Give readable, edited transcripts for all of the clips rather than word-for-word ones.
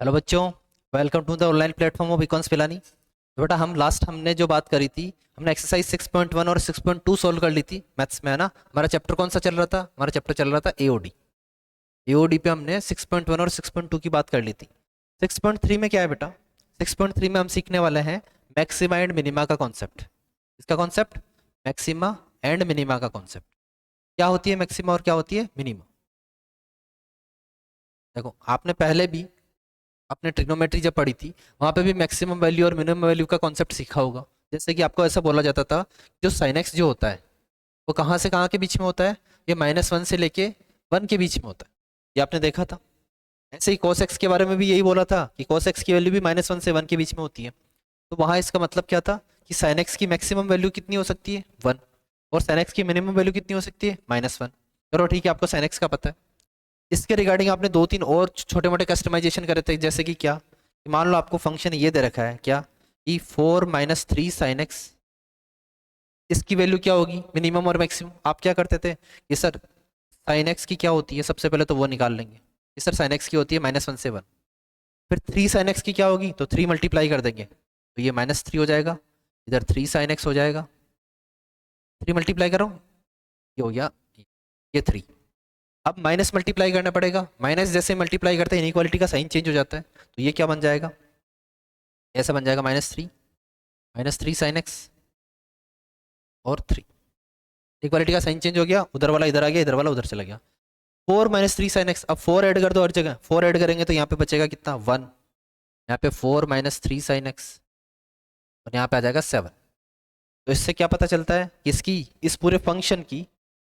Hello बच्चों, welcome to the online platform of Icons Pilani. तो बेटा हमने जो बात करी थी, हमने एक्सरसाइज 6.1 और 6.2 सॉल्व कर ली थी मैथ्स में, है ना। हमारा चैप्टर कौन सा चल रहा था? हमारा चैप्टर चल रहा था एओडी। एओडी पे हमने 6.1 और 6.2 की बात कर ली थी। 6.3 में क्या है बेटा? 6.3 में हम सीखने वाले हैं मैक्सिमा एंड मिनिमा का कॉन्सेप्ट। इसका कॉन्सेप्ट मैक्सिमा एंड मिनिमा का कॉन्सेप्ट। क्या होती है मैक्सिमा और क्या होती है मिनिमा? देखो, आपने पहले भी आपने ट्रिग्नोमेट्री जब पढ़ी थी, वहां पे भी मैक्सिमम वैल्यू और मिनिमम वैल्यू का कॉन्सेप्ट सीखा होगा। जैसे कि आपको ऐसा बोला जाता था, जो साइन एक्स जो होता है वो कहाँ से कहाँ के बीच में होता है? ये -1 से लेके 1 के बीच में होता है। ये आपने देखा था। ऐसे ही cos x के बारे में भी यही बोला था कि cos x की वैल्यू भी -1 से 1 के बीच में होती है। तो वहां इसका मतलब क्या था कि sin x की मैक्सिमम वैल्यू कितनी हो सकती है? 1। और sin x की मिनिमम वैल्यू कितनी हो सकती है? -1। चलो ठीक है, आपको sin x का पता है। इसके रिगार्डिंग आपने 2-3 और छोटे मोटे कस्टमाइजेशन करे थे, जैसे कि क्या, कि मान लो आपको फंक्शन ये दे रखा है क्या, कि 4 - 3 sin x, इसकी वैल्यू क्या होगी मिनिमम और मैक्सिमम? आप क्या करते थे कि सर sin x की क्या होती है, सबसे पहले तो वो निकाल लेंगे कि सर sin x की होती है -1 से 1। फिर 3 sin x की क्या होगी, तो 3 मल्टीप्लाई कर देंगे तो ये -3 हो जाएगा। इधर 3 sin x हो जाएगा, 3 मल्टीप्लाई करो, ये हो गया, ये 3। अब माइनस मल्टीप्लाई करना पड़ेगा, माइनस जैसे मल्टीप्लाई करते हैं इनइक्वालिटी का साइन चेंज हो जाता है। तो ये क्या बन जाएगा? ऐसा बन जाएगा -3 साइन एक्स और 3। इक्वालिटी का साइन चेंज हो गया, उधर वाला इधर आ गया, इधर वाला उधर चला गया। 4 - 3 साइन एक्स। अब 4 ऐड कर दो हर जगह, 4 ऐड करेंगे तो यहाँ पे बचेगा कितना? 1। यहाँ पे 4 - 3 साइन एक्स और यहाँ पे आ जाएगा 7। तो इससे क्या पता चलता है कि इसकी, इस पूरे फंक्शन की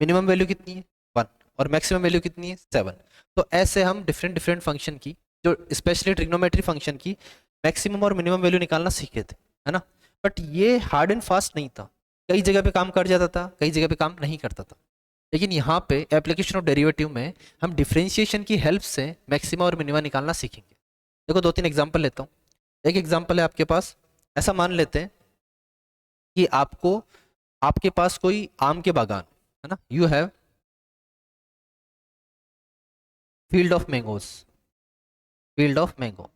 मिनिमम वैल्यू कितनी है? 1। और मैक्सिमम वैल्यू कितनी है? 7। तो ऐसे हम डिफरेंट डिफरेंट फंक्शन की, जो स्पेशली ट्रिग्नोमेट्री फंक्शन की मैक्सिमम और मिनिमम वैल्यू निकालना सीखे थे, है ना। बट ये हार्ड एंड फास्ट नहीं था। कई जगह पे काम कर जाता था, कई जगह पे काम नहीं करता था। लेकिन यहाँ पे एप्लीकेशन ऑफ डेरिवेटिव में हम डिफरेंशिएशन की हेल्प से मैक्सिमा और मिनिमा निकालना सीखेंगे। देखो, 2-3 एग्जाम्पल लेता हूँ। एक एग्जाम्पल है आपके पास, ऐसा मान लेते हैं कि आपके पास कोई आम के बागान, है ना। You have field of mangoes, field of mango.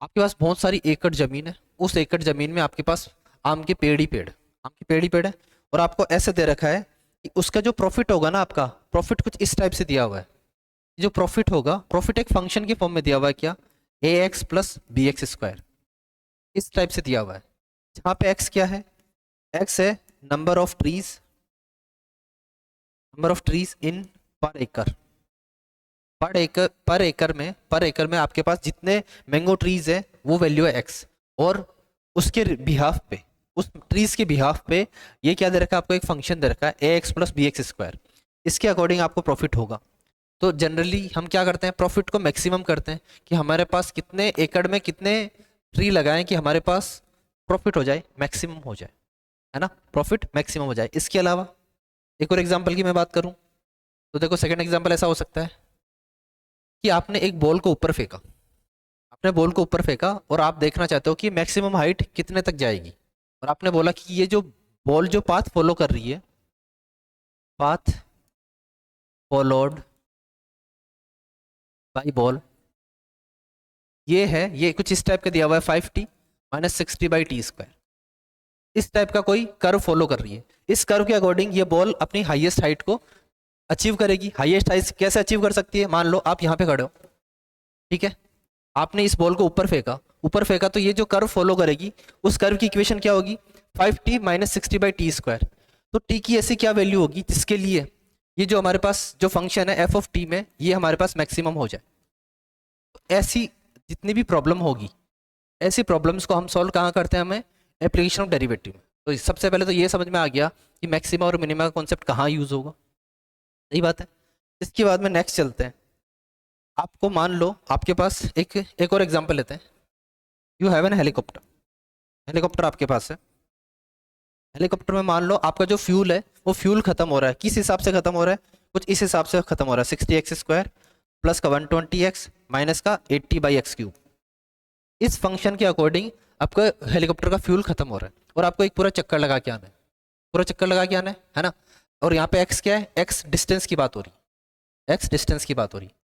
आपके पास बहुत सारी एकड़ जमीन है। उस एकड़ जमीन में आपके पास आम के पेड़ ही पेड़, आम के पेड़ ही पेड़ है। और आपको ऐसे दे रखा है कि उसका जो प्रॉफिट होगा ना, आपका प्रॉफिट कुछ इस टाइप से दिया हुआ है। जो प्रॉफिट होगा, प्रॉफिट एक फंक्शन के फॉर्म में दिया हुआ है, क्या? ax + bx², इस टाइप से दिया हुआ है। जहाँ पे x क्या है? x है number of trees, number of trees in पर एकड़। पर एकड़ में आपके पास जितने मैंगो ट्रीज है वो वैल्यू है x। और उसके बिहाफ पे, उस ट्रीज के बिहाफ पे ये क्या दे रखा है आपको? एक फंक्शन दे रखा है ax + bx²। इसके अकॉर्डिंग आपको प्रॉफिट होगा। तो जनरली हम क्या करते हैं, प्रॉफिट को मैक्सिमम करते हैं कि हमारे पास कितने एकड़ में कितने ट्री लगाएं कि हमारे पास प्रॉफिट हो जाए, मैक्सिमम हो जाए, है ना, प्रॉफिट मैक्सिमम हो जाए। इसके अलावा एक और एग्जांपल की मैं बात करूं, तो देखो सेकंड एग्जांपल ऐसा हो सकता है कि आपने एक बॉल को ऊपर फेंका, आपने बॉल को ऊपर फेंका और आप देखना चाहते हो कि मैक्सिमम हाइट कितने तक जाएगी। और आपने बोला कि ये जो बॉल जो पाथ फॉलो कर रही है, पाथ फॉलोड बाई बॉल, ये है, ये कुछ इस टाइप का दिया हुआ है, 5t - 60/t²। इस टाइप का कोई कर्व फॉलो कर रही है। इस कर्व के अकॉर्डिंग ये बॉल अपनी हाईएस्ट हाइट को अचीव करेगी। हाईएस्ट हाइट कैसे अचीव कर सकती है? मान लो आप यहाँ पे खड़े हो, ठीक है, आपने इस बॉल को ऊपर फेंका, ऊपर फेंका, तो ये जो कर्व फॉलो करेगी, उस कर्व की इक्वेशन क्या होगी? 5t - 60/t²। तो t की ऐसी क्या वैल्यू होगी जिसके लिए ये जो हमारे पास जो फंक्शन है f(t) में, ये हमारे पास मैक्सिमम हो जाए। तो ऐसी जितनी भी प्रॉब्लम होगी, ऐसी प्रॉब्लम्स को हम सॉल्व कहाँ करते हैं? हमें एप्लीकेशन ऑफ डेरिवेटिव में। तो सबसे पहले तो ये समझ में आ गया कि मैक्सिमा और मिनिमा का कॉन्सेप्ट कहाँ यूज होगा। सही बात है। इसके बाद में नेक्स्ट चलते हैं। आपको मान लो आपके पास एक और एग्जांपल लेते हैं। You have an helicopter, helicopter आपके पास है। हेलीकॉप्टर में मान लो आपका जो फ्यूल है वो फ्यूल खत्म हो रहा है। किस हिसाब से खत्म हो रहा है? कुछ इस हिसाब से खत्म हो रहा है, 60x² प्लस का 120x माइनस का 80/x³। इस फंक्शन के अकॉर्डिंग आपका हेलीकॉप्टर का फ्यूल खत्म हो रहा है और आपको एक पूरा चक्कर लगा के आना है, पूरा चक्कर लगा के आना है ना। और यहाँ पे x क्या है? x डिस्टेंस की बात हो रही है, x डिस्टेंस की बात हो रही है।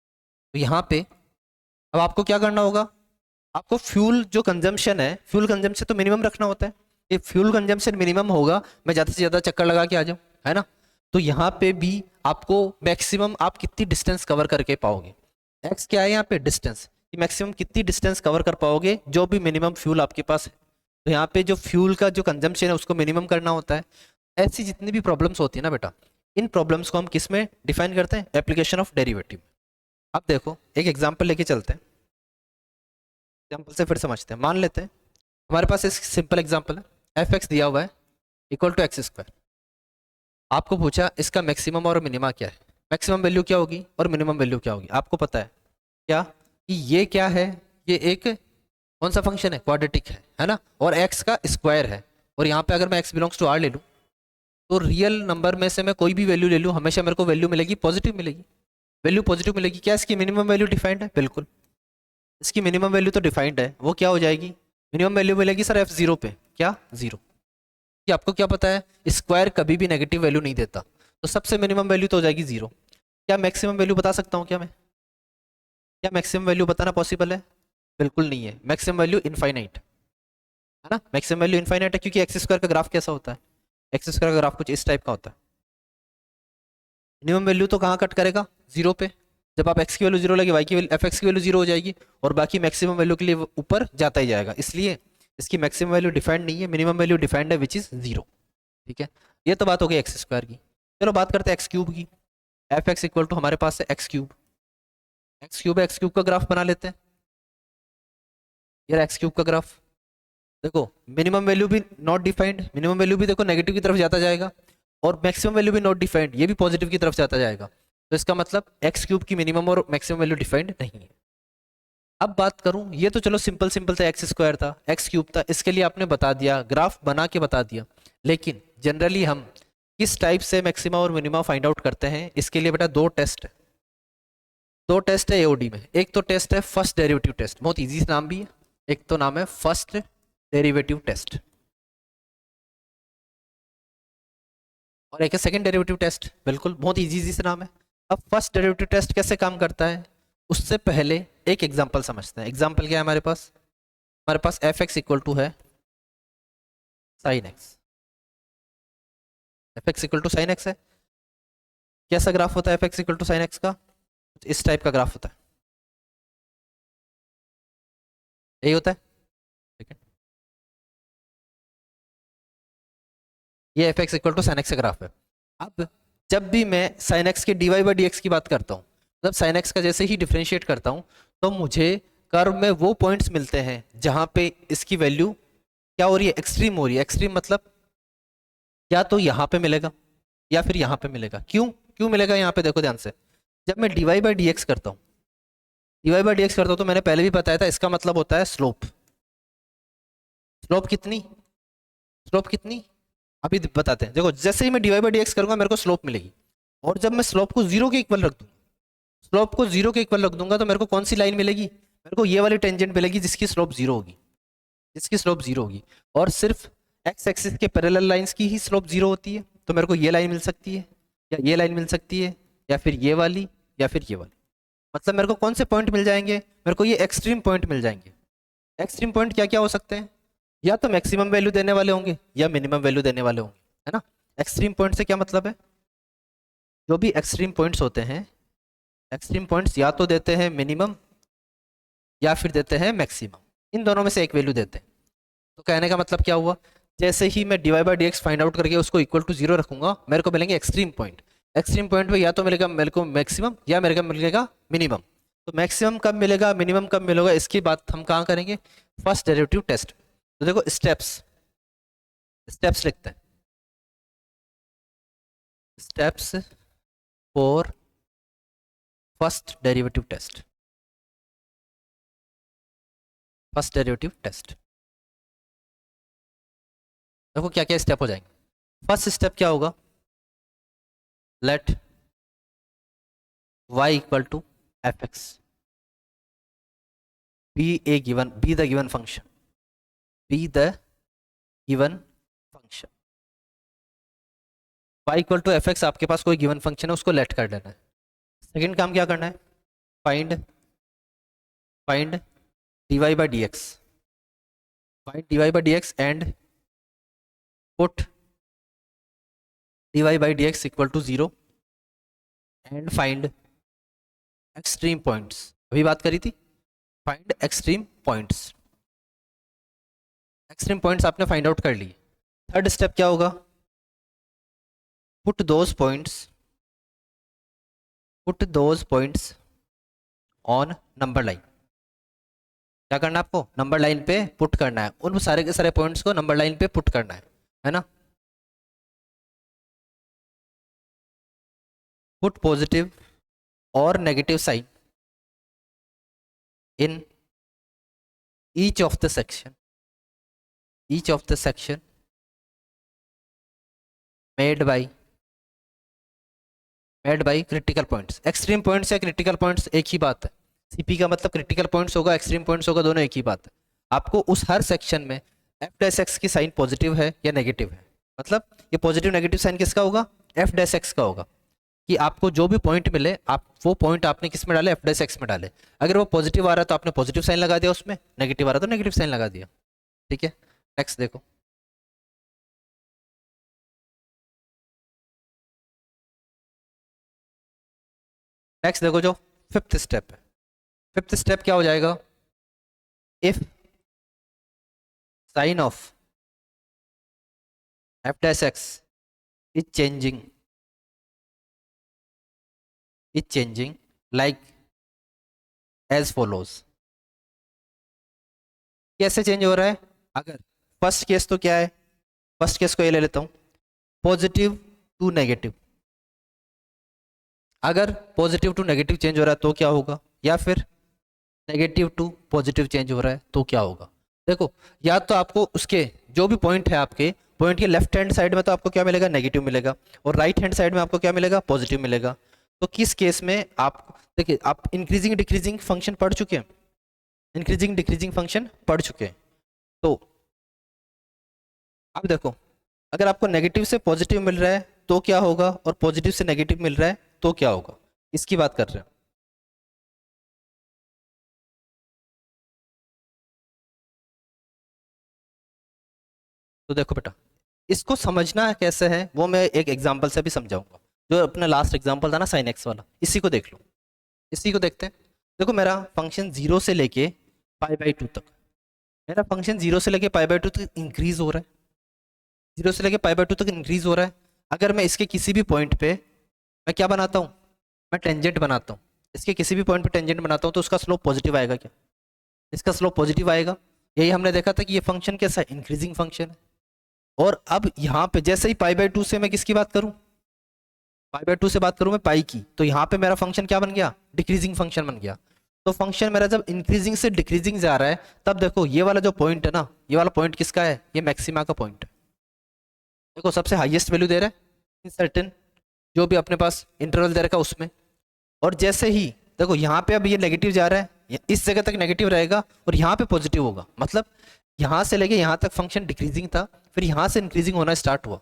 तो यहाँ पे अब आपको क्या करना होगा, आपको फ्यूल जो कंजम्पशन है, फ्यूल कंजम्पशन तो मिनिमम रखना होता है। ये फ्यूल कंजम्पशन मिनिमम होगा, मैं ज़्यादा से ज़्यादा चक्कर लगा के आ जाऊँ, है ना। तो यहाँ पे भी आपको मैक्सिमम आप कितनी डिस्टेंस कवर करके पाओगे, एक्स क्या है यहाँ पे, डिस्टेंस, कि मैक्सिमम कितनी डिस्टेंस कवर कर पाओगे जो भी मिनिमम फ्यूल आपके पास है। तो यहाँ पे जो फ्यूल का जो कंजम्पशन है उसको मिनिमम करना होता है। ऐसी जितनी भी प्रॉब्लम्स होती है ना बेटा, इन प्रॉब्लम्स को हम किस में डिफाइन करते हैं, एप्लीकेशन ऑफ डेरिवेटिव। अब देखो एक एग्जांपल लेके चलते हैं, एग्जांपल से फिर समझते हैं। मान लेते हैं हमारे पास एक सिंपल एग्जांपल है, एफ एक्स दिया हुआ है इक्वल टू एक्स स्क्वायर। आपको पूछा इसका मैक्सिमम और मिनिमा क्या है, मैक्सिमम वैल्यू क्या होगी और मिनिमम वैल्यू क्या होगी। आपको पता है क्या कि ये क्या है, ये एक कौन सा फंक्शन है, क्वाड्रेटिक है ना, और एक्स का स्क्वायर है। और यहाँ पे अगर मैं एक्स बिलोंग्स टू आर ले लूँ तो रियल नंबर में से मैं कोई भी वैल्यू ले लूँ, हमेशा मेरे को वैल्यू मिलेगी पॉजिटिव मिलेगी, वैल्यू पॉजिटिव मिलेगी। क्या इसकी मिनिमम वैल्यू डिफाइंड है, बिल्कुल इसकी मिनिमम वैल्यू तो डिफाइंड है। वो क्या हो जाएगी, मिनिमम वैल्यू मिलेगी सर एफ जीरो पे, क्या जीरो। कि आपको क्या पता है स्क्वायर कभी भी नेगेटिव वैल्यू नहीं देता, तो सबसे मिनिमम वैल्यू तो हो जाएगी जीरो। क्या मैक्सिमम वैल्यू बता सकता हूँ क्या मैं, क्या मैक्सिमम वैल्यू बताना पॉसिबल है, बिल्कुल नहीं है। मैक्सिमम वैल्यू इनफाइनाइट है ना, मैक्सिमम वैल्यू इनफाइनाइट है, क्योंकि एक्स स्क्वायर का ग्राफ कैसा होता है, एक्स स्क्वायर का ग्राफ कुछ इस टाइप का होता है। मिनिमम वैल्यू तो कहाँ कट करेगा, जीरो पे। जब आप एक्स की वैल्यू जीरो लगे वाई की वैल्यू, एफ एक्स की वैल्यू जीरो हो जाएगी, और बाकी मैक्सिमम वैल्यू के लिए वो ऊपर जाता ही जाएगा। इसलिए इसकी मैक्सिमम वैल्यू डिफाइंड नहीं है, मिनिमम वैल्यू डिफाइंड है विच इज जीरो। ठीक है, ये तो बात हो गई एक्स स्क्वायर की। चलो बात करते हैं एक्स क्यूब की। एफ एक्स इक्वल टू हमारे पास है एक्स क्यूब, एक्स क्यूब है, एक्स क्यूब का ग्राफ बना लेते हैं। यार एक्स क्यूब का ग्राफ देखो, मिनिमम वैल्यू भी नॉट डिफाइंड, मिनिमम वैल्यू भी देखो नेगेटिव की तरफ जाता जाएगा, और मैक्सिमम वैल्यू भी नॉट डिफाइंड, ये भी पॉजिटिव की तरफ जाता जाएगा। तो इसका मतलब एक्स क्यूब की मिनिमम और मैक्सिमम वैल्यू डिफाइंड नहीं है। अब बात करूं, ये तो चलो सिंपल सिंपल था, एक्स स्क्वायर था, एक्स क्यूब था, इसके लिए आपने बता दिया, ग्राफ बना के बता दिया। लेकिन जनरली हम किस टाइप से मैक्सिमा और मिनिमा फाइंड आउट करते हैं, इसके लिए बेटा दो टेस्ट है, दो टेस्ट है एओडी में। एक तो टेस्ट है फर्स्ट डेरिवेटिव टेस्ट, बहुत इजी नाम भी है, एक तो नाम है फर्स्ट डेरिवेटिव टेस्ट, और एक है सेकंड डेरिवेटिव टेस्ट, बिल्कुल बहुत इजी से नाम है। अब फर्स्ट डेरिवेटिव टेस्ट कैसे काम करता है, उससे पहले एक एग्जांपल समझते हैं। एग्जांपल क्या है हमारे पास, हमारे पास एफ एक्स इक्वल टू है sine x, F x equal to sine x है। कैसा ग्राफ होता है F x equal to sine x का, इस टाइप का ग्राफ होता है, यही होता है। ठीक है, ये f x equal to sine x का ग्राफ है। अब जब भी मैं साइन एक्स के d y by d x की बात करता हूँ, जब साइन एक्स का जैसे ही डिफ्रेंशिएट करता हूँ, तो मुझे कर्व में वो पॉइंट्स मिलते हैं जहाँ पे इसकी वैल्यू क्या हो रही है, एक्सट्रीम हो रही है। एक्सट्रीम मतलब या तो यहाँ पे मिलेगा या फिर यहाँ पे मिलेगा। क्यों क्यों मिलेगा यहाँ पे, देखो ध्यान से, जब मैं d y by d x करता हूँ, d y by d x करता हूँ, तो मैंने पहले भी बताया था, इसका मतलब होता है स्लोप। स्लोप कितनी, स्लोप कितनी, अभी बताते हैं। देखो जैसे ही मैं d y by d x करूँगा मेरे को स्लोप मिलेगी, और जब मैं स्लोप को जीरो के इक्वल रख दूँ, स्लोप को जीरो के इक्वल रख दूंगा, तो मेरे को कौन सी लाइन मिलेगी, मेरे को ये वाली टेंजेंट मिलेगी जिसकी स्लोप जीरो होगी, जिसकी स्लोप जीरो होगी। और सिर्फ एक्स एक्सिस के पैरेलल लाइंस की ही स्लोप जीरो होती है, तो मेरे को ये लाइन मिल सकती है, या ये लाइन मिल सकती है, या फिर ये वाली, या फिर ये वाली। मतलब मेरे को कौन से पॉइंट मिल जाएंगे, मेरे को ये एक्सट्रीम पॉइंट मिल जाएंगे। एक्सट्रीम पॉइंट क्या क्या हो सकते हैं, या तो मैक्सिमम वैल्यू देने वाले होंगे या मिनिमम वैल्यू देने वाले होंगे, है ना। एक्सट्रीम पॉइंट से क्या मतलब है, जो भी एक्सट्रीम पॉइंट्स होते हैं, एक्सट्रीम पॉइंट्स या तो देते हैं मिनिमम या फिर देते हैं मैक्सिमम, इन दोनों में से एक वैल्यू देते हैं। तो कहने का मतलब क्या हुआ, जैसे ही मैं d y by d x find out करके उसको इक्वल टू जीरो रखूंगा, मेरे को मिलेंगे एक्सट्रीम पॉइंट। एक्सट्रीम पॉइंट पे या तो मिलेगा मेरे को मैक्सिमम या मेरे को मिलेगा मिनिमम। तो मैक्सिमम कब मिलेगा, मिनिमम कब मिलेगा, इसकी बात हम कहाँ करेंगे, फर्स्ट डेरिवेटिव टेस्ट। तो देखो स्टेप्स, स्टेप्स लिखते हैं, steps for first derivative test, first derivative test. देखो क्या क्या स्टेप हो जाएंगे। फर्स्ट स्टेप क्या होगा, let y equal to f x be a given, be the given function, be the given function. y equal to f x, आपके पास कोई गिवन फंक्शन है उसको लेट कर लेना है। सेकंड काम क्या करना है, find find dy by dx, find dy by dx and put dy by dx equal to 0 and find extreme points। अभी बात करी थी find extreme points, extreme points आपने फाइंड आउट कर लिए। थर्ड स्टेप क्या होगा, put those points on number line. क्या करना है आपको, नंबर लाइन पे पुट करना है, उन सारे के सारे पॉइंट्स को नंबर लाइन पे पुट करना है ना। पुट पॉजिटिव और negative sign in each of the section made by critical points। Extreme points या क्रिटिकल पॉइंट्स एक ही बात है, सीपी का मतलब क्रिटिकल पॉइंट्स होगा, एक्सट्रीम पॉइंट्स होगा, दोनों एक ही बात है। आपको उस हर सेक्शन में एफ डैश एक्स की साइन पॉजिटिव है या नेगेटिव है, मतलब ये पॉजिटिव नेगेटिव साइन किसका होगा, एफ डैश एक्स का होगा। कि आपको जो भी पॉइंट मिले आप वो पॉइंट आपने किस में डाले, एफ डैश एक्स में डाले। अगर वो पॉजिटिव आ रहा है तो आपने पॉजिटिव साइन लगा दिया उसमें, नेगेटिव आ रहा तो नेगेटिव साइन लगा दिया। ठीक है, नेक्स्ट देखो, जो फिफ्थ स्टेप है। फिफ्थ स्टेप क्या हो जाएगा, if sign of f dash x is changing like as follows. कैसे चेंज हो रहा है, अगर फर्स्ट केस तो क्या है, फर्स्ट केस को ये ले लेता हूं, पॉजिटिव टू नेगेटिव। अगर पॉजिटिव टू नेगेटिव चेंज हो रहा है तो क्या होगा, या फिर नेगेटिव टू पॉजिटिव चेंज हो रहा है तो क्या होगा। देखो, या तो आपको उसके जो भी पॉइंट है आपके पॉइंट के लेफ्ट हैंड साइड में तो आपको क्या मिलेगा, नेगेटिव मिलेगा, और राइट हैंड साइड में आपको क्या मिलेगा, पॉजिटिव मिलेगा। तो किस केस में आप देखिए, आप इंक्रीजिंग डिक्रीजिंग फंक्शन पढ़ चुके हैं, इंक्रीजिंग डिक्रीजिंग फंक्शन पढ़ चुके हैं। तो अब देखो, अगर आपको नेगेटिव से पॉजिटिव मिल रहा है तो क्या होगा, और पॉजिटिव से नेगेटिव मिल रहा है तो क्या होगा, इसकी बात कर रहे हैं। तो देखो बेटा, इसको समझना कैसे है वो मैं एक एग्जांपल से भी समझाऊंगा। जो अपना लास्ट एग्जांपल था ना साइन एक्स वाला, इसी को देख लो, इसी को देखते हैं। देखो, मेरा फंक्शन 0 से लेके π/2 तक, मेरा फंक्शन 0 से लेके π/2 तक इंक्रीज हो रहा है, 0 से लेके π/2 तक इंक्रीज हो रहा है। अगर मैं इसके किसी भी पॉइंट पे मैं क्या बनाता हूँ, मैं टेंजेंट बनाता हूँ, इसके किसी भी पॉइंट पे टेंजेंट बनाता हूँ तो उसका स्लोप पॉजिटिव आएगा क्या, इसका स्लोप पॉजिटिव आएगा। यही हमने देखा था कि ये फंक्शन कैसा है, इंक्रीजिंग फंक्शन है। और अब यहाँ पे जैसे ही π/2 से मैं किसकी बात करूँ, π/2 से बात करूँ मैं पाई की, तो यहाँ पे मेरा फंक्शन क्या बन गया, डिक्रीजिंग फंक्शन बन गया। तो फंक्शन मेरा जब इंक्रीजिंग से डिक्रीजिंग जा रहा है, तब देखो ये वाला जो पॉइंट है ना, ये वाला पॉइंट किसका है, ये मैक्सिमा का पॉइंट है। देखो, सबसे हाईएस्ट वैल्यू दे रहा है इन सर्टेन जो भी अपने पास इंटरवल दे रखा उसमें। और जैसे ही देखो यहाँ पे अब ये नेगेटिव जा रहा है, इस जगह तक नेगेटिव रहेगा और यहाँ पे पॉजिटिव होगा, मतलब यहाँ से लेके यहाँ तक फंक्शन डिक्रीजिंग था, फिर यहाँ से इंक्रीजिंग होना स्टार्ट हुआ।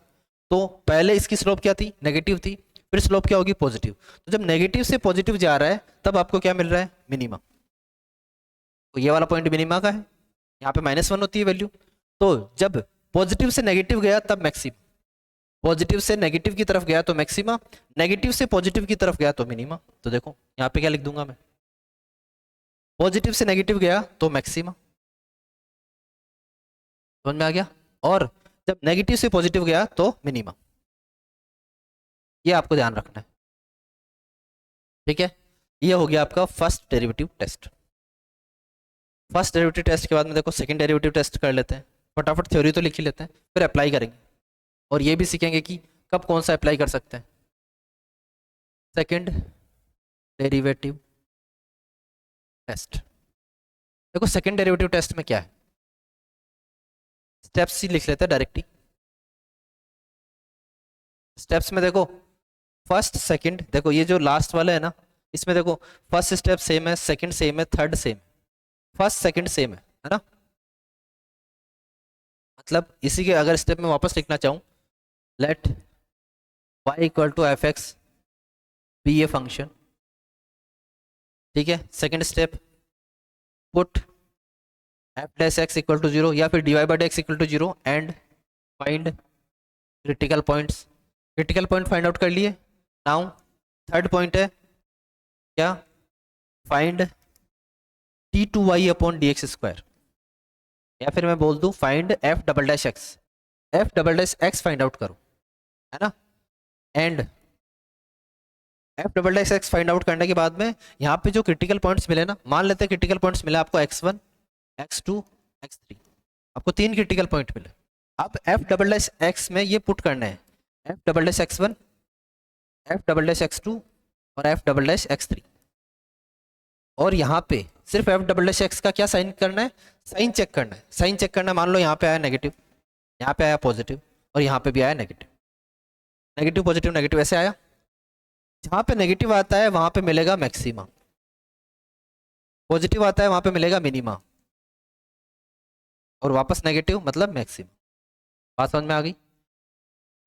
तो पहले इसकी स्लोप क्या थी, नेगेटिव थी, फिर स्लोप क्या होगी, पॉजिटिव। तो जब नेगेटिव से पॉजिटिव जा रहा है तब आपको क्या मिल रहा है, मिनिमा। तो ये वाला पॉइंट मिनिमा का है, यहाँ पे -1 होती है वैल्यू। तो जब पॉजिटिव से नेगेटिव गया तब मैक्सिमा, पॉजिटिव से नेगेटिव की तरफ गया तो मैक्सिमा, नेगेटिव से पॉजिटिव की तरफ गया तो मिनिमा। तो देखो यहाँ पे क्या लिख दूंगा मैं, पॉजिटिव से नेगेटिव गया तो मैक्सिमा, समझ में आ गया, और जब नेगेटिव से पॉजिटिव गया तो मिनिमा। ये आपको ध्यान रखना है, ठीक है। ये हो गया आपका first derivative test. First derivative test के बाद में देखो सेकंड डेरिवेटिव टेस्ट कर लेते हैं, फटाफट थ्योरी तो लिख ही लेते हैं, फिर अप्लाई करेंगे और ये भी सीखेंगे कि कब कौन सा अप्लाई कर सकते हैं। सेकंड डेरिवेटिव टेस्ट, देखो सेकंड डेरिवेटिव टेस्ट में क्या है, स्टेप्स ही लिख लेते हैं डायरेक्टली। स्टेप्स में देखो फर्स्ट सेकंड, देखो ये जो लास्ट वाला है ना, इसमें देखो फर्स्ट स्टेप सेम है, सेकंड सेम है, third same, first second same है ना। मतलब इसी के अगर स्टेप में वापस लिखना चाहूँ, let y equal to f x be a function, ठीक है। Second step put f dash x equal to 0 या फिर dy by x equal to 0 and find critical points. Critical point find out कर लिए। नाउ थर्ड पॉइंट है क्या, find d two y upon d x square, या फिर मैं बोल दूं find f double dash x. F double dash x find out करो, है ना। And F double dash x find out करने के बाद में यहाँ पे जो क्रिटिकल पॉइंट्स मिले ना, मान लेते हैं क्रिटिकल पॉइंट्स मिले आपको x1 x2 x3, आपको 3 क्रिटिकल पॉइंट मिले। अब एफ डबल डैश एक्स में ये पुट करना है F double dash x1, F double dash x2 और एफ डबल डैश x3। और यहाँ पे सिर्फ एफ डबल डैश एक्स का क्या साइन करना है, साइन चेक करना है। साइन चेक करना है, मान लो यहाँ पे आया नेगेटिव, यहाँ पे आया पॉजिटिव और यहाँ पे भी आया नेगेटिव। नेगेटिव पॉजिटिव नेगेटिव ऐसे आया। जहाँ पे नेगेटिव आता है वहाँ पे मिलेगा मैक्सिमा, पॉजिटिव आता है वहाँ पे मिलेगा मिनिमा, और वापस नेगेटिव मतलब मैक्सिमा। बात समझ में आ गई।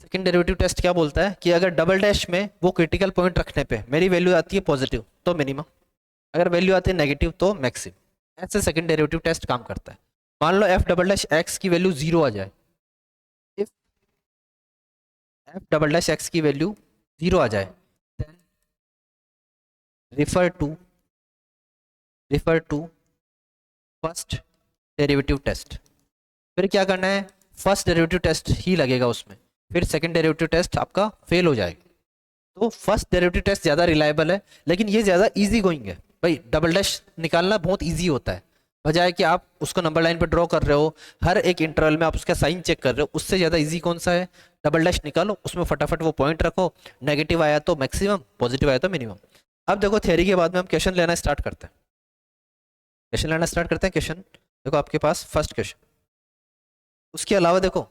सेकंड डेरिवेटिव टेस्ट क्या बोलता है कि अगर डबल डैश में वो क्रिटिकल पॉइंट रखने पे मेरी वैल्यू आती है पॉजिटिव तो मिनिमा, अगर वैल्यू आती है नेगेटिव तो मैक्सिमम। ऐसे सेकंड डेरिवेटिव टेस्ट काम करता है। मान लो एफ डबल डैश एक्स की वैल्यू 0 आ जाए, if f double dash x की वैल्यू 0 आ जाए then refer to first derivative test. फिर क्या करना है, फर्स्ट डेरिवेटिव टेस्ट ही लगेगा उसमें, फिर सेकंड डेरिवेटिव टेस्ट आपका फेल हो जाएगा। तो फर्स्ट डेरिवेटिव टेस्ट ज़्यादा रिलायबल है, लेकिन ये ज़्यादा इजी गोइंग है। भाई डबल डैश निकालना बहुत इजी होता है, बजाय कि आप उसको नंबर लाइन पर ड्रॉ कर रहे हो, हर एक इंटरवल में आप उसका साइन चेक कर रहे हो, उससे ज़्यादा इजी कौन सा है। डबल डैश निकालो, उसमें फटाफट वो पॉइंट रखो, नेगेटिव आया तो मैक्सिमम, पॉजिटिव आया तो मिनिमम। अब देखो थ्योरी के बाद में हम क्वेश्चन लेना स्टार्ट करते हैं। क्वेश्चन देखो आपके पास फर्स्ट क्वेश्चन। उसके अलावा देखो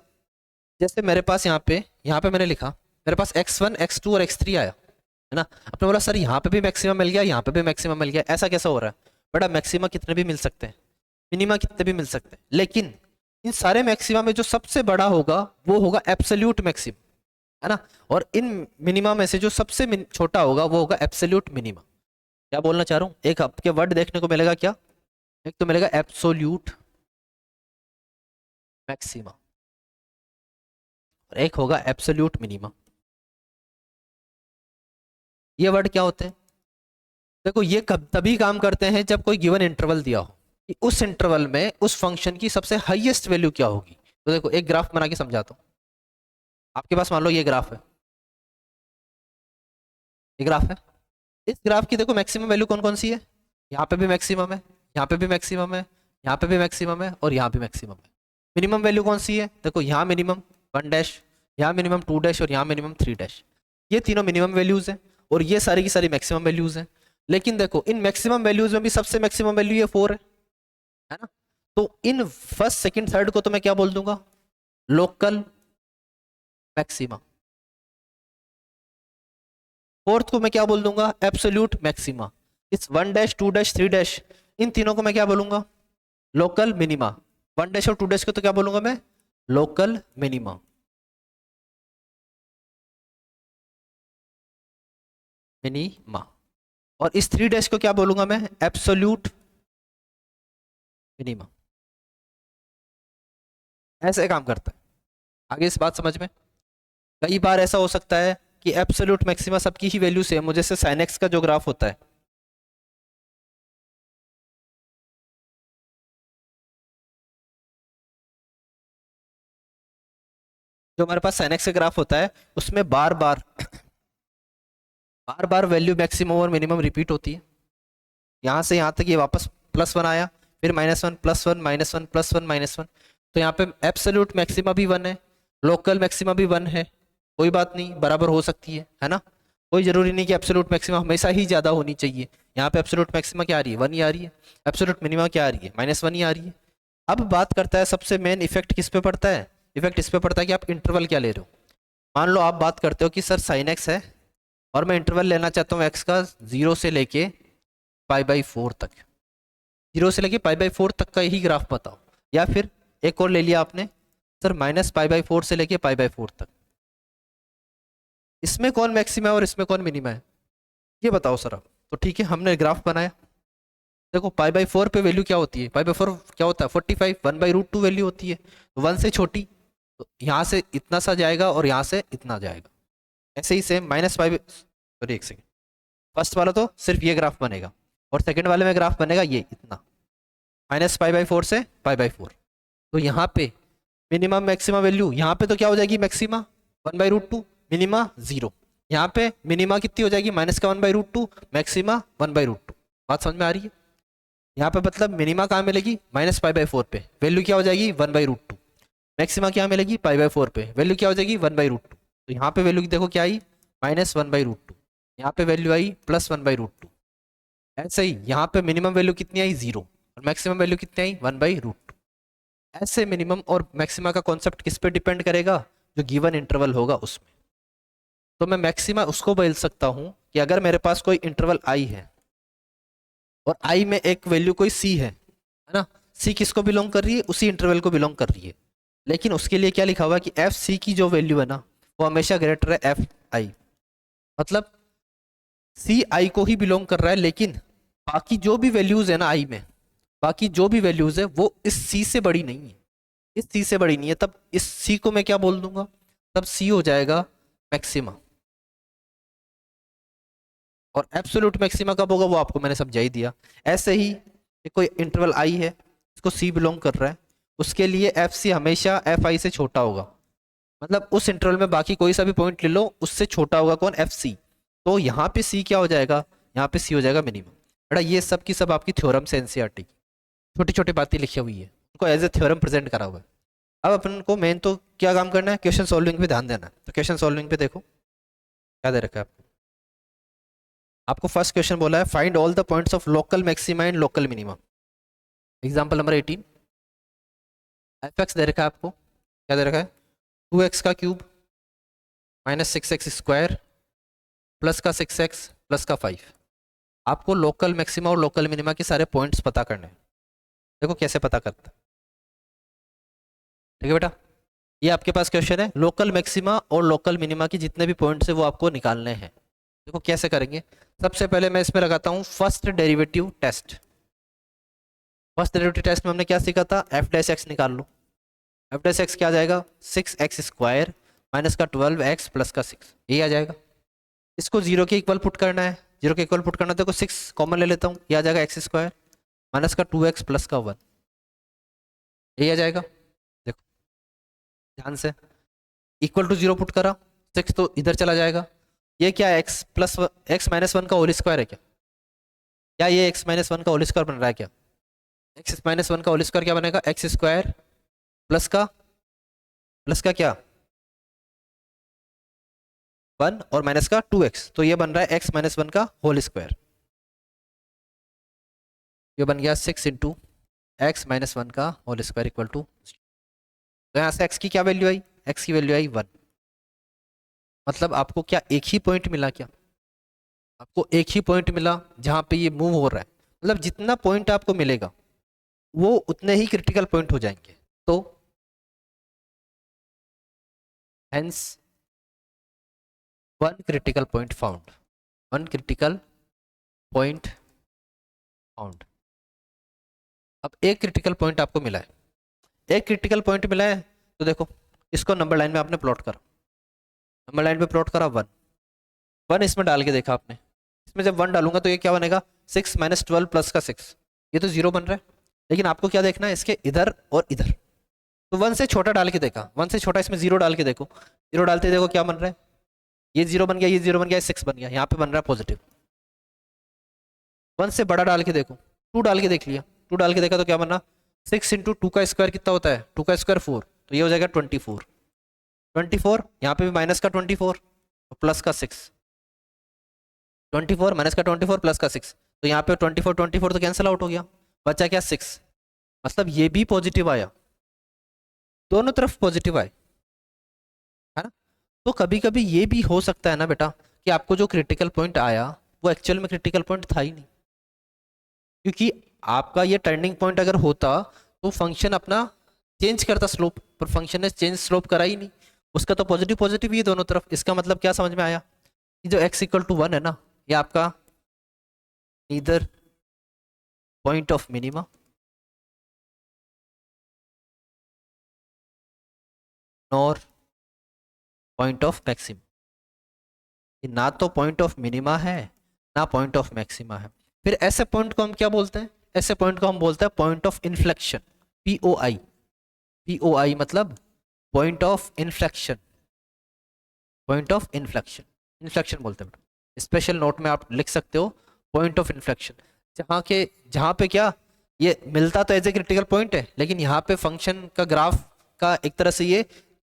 जैसे मेरे पास यहाँ पे मैंने लिखा मेरे पास x1 x2 और x3 आया, है ना। आपने बोला सर यहाँ पे भी मैक्सिमम मिल गया, यहाँ पे भी मैक्सिमम मिल गया, ऐसा कैसा हो रहा है। बड़ा मैक्सिमा कितने भी मिल सकते हैं, मिनिमा कितने भी मिल सकते हैं, लेकिन इन सारे मैक्सिमा में जो सबसे बड़ा होगा वो होगा एब्सोल्यूट मैक्सिमम, है ना। और इन मिनिमा में से जो सबसे छोटा होगा वो होगा एब्सोल्यूट मिनिमा। क्या बोलना चाह रहा हूँ, एक आपके वर्ड देखने को मिलेगा क्या, एक तो मिलेगा एब्सोल्यूट मैक्सिमा और एक होगा एब्सोल्यूट मिनिमा। ये वर्ड क्या होते हैं, देखो ये कब तभी काम करते हैं जब कोई गिवन इंटरवल दिया हो कि उस इंटरवल में उस फंक्शन की सबसे हाईएस्ट वैल्यू क्या होगी। तो देखो एक ग्राफ बना के समझाता हूँ। आपके पास मान लो ये ग्राफ है, ये ग्राफ है। इस ग्राफ की देखो मैक्सिमम वैल्यू कौन कौन सी है, यहाँ पे भी मैक्सिमम है, यहाँ पे भी मैक्सिमम है, यहाँ पे भी मैक्सिमम है और यहाँ भी मैक्सिमम है। मिनिमम वैल्यू कौन सी है, देखो यहाँ मिनिमम 1 डैश, यहाँ मिनिमम 2 डैश और यहाँ मिनिमम 3 डैश। ये तीनों मिनिमम वैल्यूज हैं और ये सारी की सारी मैक्सिमम वैल्यूज हैं। लेकिन देखो इन मैक्सिमम वैल्यूज में भी सबसे मैक्सिमम वैल्यू ये 4 है ना। तो इन फर्स्ट सेकंड थर्ड को तो मैं क्या बोल दूंगा, लोकल मैक्सिमा। फोर्थ को मैं क्या बोल दूंगा, एब्सोल्यूट मैक्सिमा। इस 1 डैश 2 डैश 3 डैश इन तीनों को मैं क्या बोलूंगा, लोकल मिनिमा। 1 डैश और 2 डैश को तो क्या बोलूंगा मैं, लोकल मिनिमा। मिनिमा। और इस 3 डैश को क्या बोलूंगा मैं, एब्सोल्यूट मिनिमा। ऐसे काम करता है। आगे इस बात समझ में। कई बार ऐसा हो सकता है कि एब्सोल्यूट मैक्सिमा सबकी ही वैल्यू सेम हो, जैसे साइन एक्स का जो ग्राफ होता है, जो हमारे पास साइन एक्स का ग्राफ होता है उसमें बार बार वैल्यू मैक्सिमम और मिनिमम रिपीट होती है। यहाँ से यहाँ तक ये वापस +1 आया, फिर -1 +1 -1 +1 -1। तो यहाँ पे एब्सोल्यूट मैक्सिमा भी 1 है, लोकल मैक्सिमा भी 1 है। कोई बात नहीं, बराबर हो सकती है ना। कोई जरूरी नहीं कि एब्सोल्यूट मैक्सिमा हमेशा ही ज़्यादा होनी चाहिए। यहाँ पे एब्सोल्यूट मैक्सिमा क्या आ रही है, 1 ही आ रही है। एब्सोल्यूट मिनिमा क्या आ रही है, -1 ही आ रही है। अब बात करता है सबसे मेन इफेक्ट किस पे पड़ता है, इफेक्ट इस पे पड़ता है कि आप इंटरवल क्या ले रहे हो। मान लो आप बात करते हो कि सर साइन एक्स है और मैं इंटरवल लेना चाहता हूँ एक्स का 0 से लेके π/4 तक, 0 से लेके π/4 तक का यही ग्राफ बताओ। या फिर एक और ले लिया आपने, सर -π/4 से लेके π/4 तक, इसमें कौन मैक्सिमा है और इसमें कौन मिनिमा है, ये बताओ सर आप। तो ठीक है, हमने ग्राफ बनाया, देखो पाई बाई 4 पे वैल्यू क्या होती है, पाई बाई 4 क्या होता है 45, 1/√2 वैल्यू होती है, तो 1 से छोटी, तो यहाँ से इतना सा जाएगा और यहाँ से इतना जाएगा। ऐसे ही सेम माइनस पाई, सॉरी एक सेकेंड, फर्स्ट वाला तो सिर्फ ये ग्राफ बनेगा और सेकंड वाले में ग्राफ बनेगा ये इतना, -π/4 से π/4। तो यहाँ पे मिनिमम मैक्सिमा वैल्यू, यहाँ पे तो क्या हो जाएगी मैक्सिमा 1/√2, मिनिमा 0। यहाँ पे मिनिमा कितनी हो जाएगी -1/√2, मैक्सिमा 1/√2। बात समझ में आ रही है? यहाँ पे मतलब मिनिमा कहाँ मिलेगी -π/4 पे, वैल्यू क्या हो जाएगी 1/√2। मैक्सिमा क्या मिलेगी π/4 पे, वैल्यू क्या हो जाएगी 1/√2। तो यहाँ पे वैल्यू देखो क्या आई -1/√2, यहाँ पे वैल्यू आई +1/√2। ऐसे ही यहाँ पे मिनिमम वैल्यू कितनी आई 0 और मैक्सिमम वैल्यू कितनी आई 1/√2। ऐसे मिनिमम और मैक्सिमा का कॉन्सेप्ट किस पे डिपेंड करेगा, जो गिवन इंटरवल होगा उसमें। तो मैं मैक्सिमा उसको बोल सकता हूँ कि अगर मेरे पास कोई इंटरवल आई है और आई में एक वैल्यू कोई सी है ना, सी किसको बिलोंग कर रही है, उसी इंटरवल को बिलोंग कर रही है, लेकिन उसके लिए क्या लिखा हुआ है कि एफ सी की जो वैल्यू है ना वो हमेशा ग्रेटर है एफ आई। मतलब सी आई को ही बिलोंग कर रहा है, लेकिन बाकी जो भी वैल्यूज है ना आई में, बाकी जो भी वैल्यूज है वो इस सी से बड़ी नहीं है, इस सी से बड़ी नहीं है, तब इस सी को मैं क्या बोल दूंगा, तब सी हो जाएगा मैक्सिमा। और एब्सोल्यूट मैक्सिमा कब होगा वो आपको मैंने समझा ही दिया। ऐसे ही कोई इंटरवल आई है, इसको सी बिलोंग कर रहा है, उसके लिए एफ सी हमेशा एफ आई से छोटा होगा। मतलब उस इंटरवल में बाकी कोई सा भी पॉइंट ले लो, उससे छोटा होगा कौन, एफ सी। तो यहाँ पे सी क्या हो जाएगा, यहाँ पे सी हो जाएगा मिनिमम। बेटा ये सब की सब आपकी थ्योरम से एनसीईआरटी की छोटी छोटी बातें लिखी हुई है, उनको एज ए थ्योरम प्रेजेंट करा हुआ है। अब अपन को मेन तो क्या काम करना है, क्वेश्चन सॉल्विंग पे ध्यान देना है। तो क्वेश्चन सॉल्विंग पे देखो क्या दे रखा है आपको। आपको फर्स्ट क्वेश्चन बोला है find all the points of local maxima and local minima. Example number 18, F X दे रखा है आपको, क्या दे रखा है 2x का क्यूब -6x² प्लस का 6x प्लस का 5। आपको लोकल मैक्सिमा और लोकल मिनिमा के सारे पॉइंट्स पता करने हैं। देखो कैसे पता करता है, ठीक है बेटा। ये आपके पास क्वेश्चन है, लोकल मैक्सिमा और लोकल मिनिमा की जितने भी पॉइंट्स है वो आपको निकालने हैं। देखो कैसे करेंगे, सबसे पहले मैं इसमें लगाता हूँ first derivative test. First derivative test में हमने क्या सीखा था, f' निकाल लो। f' क्या आ जाएगा 6x² माइनस का 12x प्लस का 6, ये आ जाएगा। इसको 0 के इक्वल पुट करना है, 0 के इक्वल पुट करना है, देखो 6 कॉमन ले लेता हूँ, ये आ जाएगा x² माइनस का 2x प्लस का 1, ये आ जाएगा। देखो ध्यान से, इक्वल टू 0 पुट करा, 6 तो इधर चला जाएगा। ये क्या है x-1 का होल स्क्वायर है क्या, क्या ये x-1 का होल स्क्वायर बन रहा है क्या, x-1 का होल स्क्वायर क्या बनेगा x² प्लस का क्या 1 और माइनस का 2x, तो ये बन रहा है x-1 का होल स्क्वायर। ये बन गया 6 इंटू x-1 का होल स्क्वायर इक्वल टू, तो यहाँ से x की क्या वैल्यू आई, x की वैल्यू आई 1। मतलब आपको क्या एक ही पॉइंट मिला क्या, आपको एक ही पॉइंट मिला जहां पे ये मूव हो रहा है। मतलब जितना पॉइंट आपको मिलेगा वो उतने ही क्रिटिकल पॉइंट हो जाएंगे। तो hence one critical point found, one critical point found. अब एक क्रिटिकल पॉइंट आपको मिला है, एक क्रिटिकल पॉइंट मिला है, तो देखो इसको नंबर लाइन में आपने प्लॉट करा, नंबर लाइन पे प्लॉट करा 1, 1 इसमें डाल के देखा आपने, इसमें जब 1 डालूंगा तो ये क्या बनेगा 6 माइनस 12 प्लस का 6, ये तो 0 बन रहा है। लेकिन आपको क्या देखना है, इसके इधर और इधर, तो 1 से छोटा डाल के देखा, 1 से छोटा इसमें 0 डाल के देखो, 0 डालते देखो क्या बन रहा है, ये 0 बन गया, ये 0 बन गया, 6 बन गया, यहाँ पे बन रहा है पॉजिटिव। 1 से बड़ा डाल के देखो, 2 डाल के देख लिया, 2 डाल के देखा तो क्या बन रहा, 6 इंटू 2 का स्क्वायर कितना होता है, 2 का स्क्वायर 4, तो ये हो जाएगा 24, 24 यहाँ पे भी माइनस का 24 प्लस का 6, 24 माइनस का 24 प्लस का 6, तो यहाँ पे 24 24 तो कैंसिल आउट हो गया, बचा क्या 6। मतलब ये भी पॉजिटिव आया, दोनों तरफ पॉजिटिव आए, है ना। तो कभी कभी ये भी हो सकता है ना बेटा कि आपको जो क्रिटिकल पॉइंट आया वो एक्चुअल में क्रिटिकल पॉइंट था ही नहीं, क्योंकि आपका ये टर्निंग पॉइंट अगर होता तो फंक्शन अपना चेंज करता स्लोप, पर फंक्शन ने चेंज स्लोप करा ही नहीं, उसका तो पॉजिटिव पॉजिटिव ही है दोनों तरफ। इसका मतलब क्या समझ में आया कि जो x = 1 है ना, ये आपका neither point of minima nor point of maxima. ना तो पॉइंट ऑफ मिनिमा है ना पॉइंट ऑफ मैक्सिमा है। फिर ऐसे पॉइंट को हम क्या बोलते हैं? ऐसे पॉइंट को हम बोलते हैं point of inflection, POI. POI मतलब point of inflection, point of inflection, inflection बोलते हैं। स्पेशल नोट में आप लिख सकते हो पॉइंट ऑफ इन्फ्लेक्शन, जहाँ पे क्या ये मिलता तो एज ए क्रिटिकल पॉइंट है, लेकिन यहाँ पे फंक्शन का ग्राफ का एक तरह से ये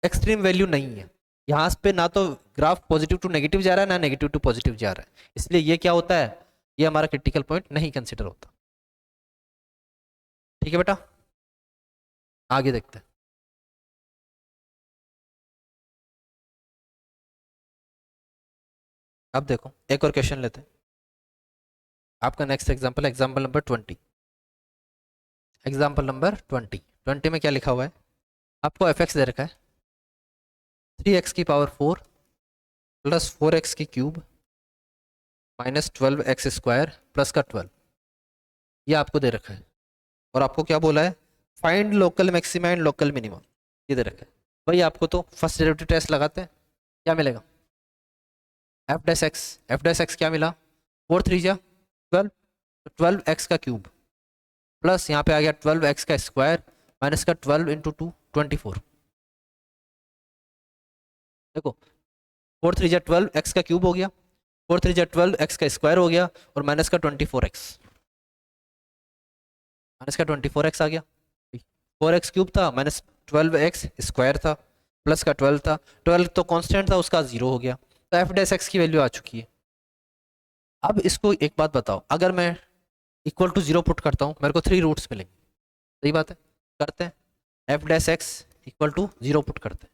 एक्सट्रीम वैल्यू नहीं है। यहाँ पे ना तो ग्राफ पॉजिटिव टू नेगेटिव जा रहा है ना नेगेटिव टू पॉजिटिव जा रहा है, इसलिए ये क्या होता है, ये हमारा क्रिटिकल पॉइंट नहीं कंसिडर होता। ठीक है बेटा, आगे देखते हैं। अब देखो एक और क्वेश्चन लेते हैं। आपका next example, example number 20। Example number 20 में क्या लिखा हुआ है? आपको एफ एक्स दे रखा है 3x की पावर 4 प्लस 4x की क्यूब माइनस 12x² प्लस का 12, ये आपको दे रखा है। और आपको क्या बोला है? Find local maxima and local minimum, ये दे रखा है। भाई आपको तो फर्स्ट डेरिवेटिव टेस्ट लगाते हैं, क्या मिलेगा? एफ डैश एक्स क्या मिला? 4 3 जा 12, 12x का क्यूब प्लस यहाँ पे आ गया 12x का स्क्वायर माइनस का 12 इंटू 2 24। देखो 4 3 जा 12x का क्यूब हो गया, 4 3 जा 12x का स्क्वायर हो गया और माइनस का 24x, माइनस का 24x आ गया। 4x क्यूब था माइनस 12x स्क्वायर था प्लस का 12 था, 12 तो कांस्टेंट था उसका 0 हो गया, तो एफ डैश एक्स की वैल्यू आ चुकी है। अब इसको एक बात बताओ, अगर मैं इक्वल टू 0 पुट करता हूँ मेरे को 3 रूट्स मिलेंगे, सही बात है, करते हैं। F dash x equal to 0 put करते हैं,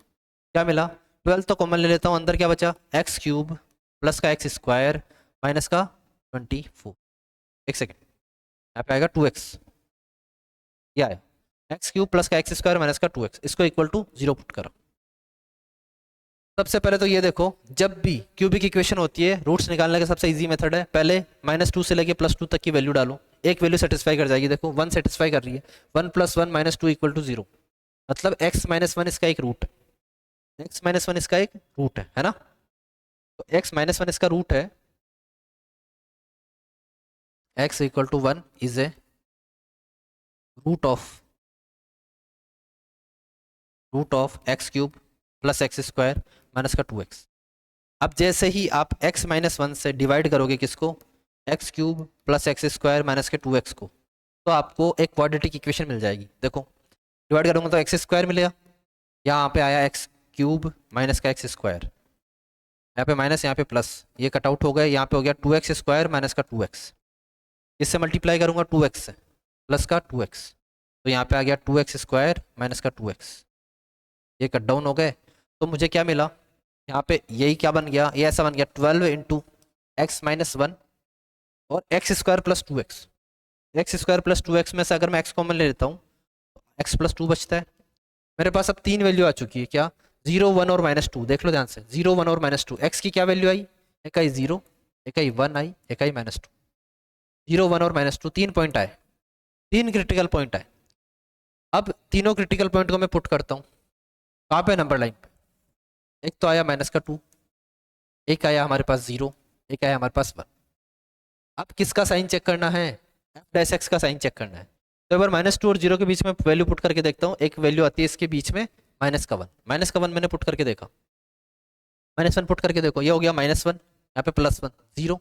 क्या मिला? 12 तो कॉमन ले लेता हूँ, अंदर क्या बचा? एक्स क्यूब प्लस का एक्स स्क्वायर माइनस का 24। एक सेकेंड, यहाँ पे आएगा 2x, ये आया एक्स क्यूब प्लस का एक्स स्क्वायर माइनस का 2x, इसको इक्वल टू 0 पुट करो। सबसे पहले तो ये देखो, जब भी क्यूबिक इक्वेशन होती है रूट्स निकालने का सबसे इजी मेथड है, पहले -2 से लेके +2 तक की वैल्यू डालो, एक वैल्यू सेटिस्फाई कर जाएगी। देखो 1 सेटिस्फाई कर रही है, 1 + 1 -2 = 0, मतलब x - 1 इसका एक रूट है, x - 1 इसका एक रूट है ना? तो x - 1 इसका रूट है, x = 1 is a root of x cube plus x square minus का 2x। अब जैसे ही आप x - 1 से डिवाइड करोगे किसको? X cube plus x square minus के 2x को, तो आपको एक क्वाड्रेटिक इक्वेशन मिल जाएगी। देखो डिवाइड करूँगा तो एक्स स्क्वायर मिलेगा, यहाँ पे आया एक्स क्यूब माइनस का एक्स स्क्वायर, यहाँ पे माइनस यहाँ पे प्लस, ये कट आउट हो गए, यहाँ पे हो गया 2x स्क्वायर माइनस का 2x, इससे मल्टीप्लाई करूँगा 2x से प्लस का 2x, तो यहाँ पे आ गया 2x स्क्वायर माइनस का 2x, ये कट डाउन हो गए। तो मुझे क्या मिला यहाँ पे? यही क्या बन गया? ये ऐसा बन गया 12 इंटू एक्स - 1 और x square plus 2x। X square plus 2x में से अगर मैं x कॉमन ले लेता हूँ तो x + 2 बचता है। मेरे पास अब 3 वैल्यू आ चुकी है, क्या? 0 1 और -2। देख लो ध्यान से, 0 1 और -2, x की क्या वैल्यू आई? एक आई 0, एक आई 1 आई, एक आई -2। 0 1 और -2 3 पॉइंट आए, 3 क्रिटिकल पॉइंट आए। अब तीनों क्रिटिकल पॉइंट को मैं पुट करता हूँ कहाँ पे? नंबर लाइन पे। एक तो आया -2, एक आया हमारे पास 0, एक आया हमारे पास 1। अब किसका साइन चेक करना है? एफ डैश एक्स का साइन चेक करना है। तो एक बार -2 और 0 के बीच में वैल्यू पुट करके देखता हूँ। एक वैल्यू आती है इसके बीच में माइनस का 1 मैंने पुट करके देखा, -1 पुट करके देखो, ये हो गया -1, यहाँ पे +1 0,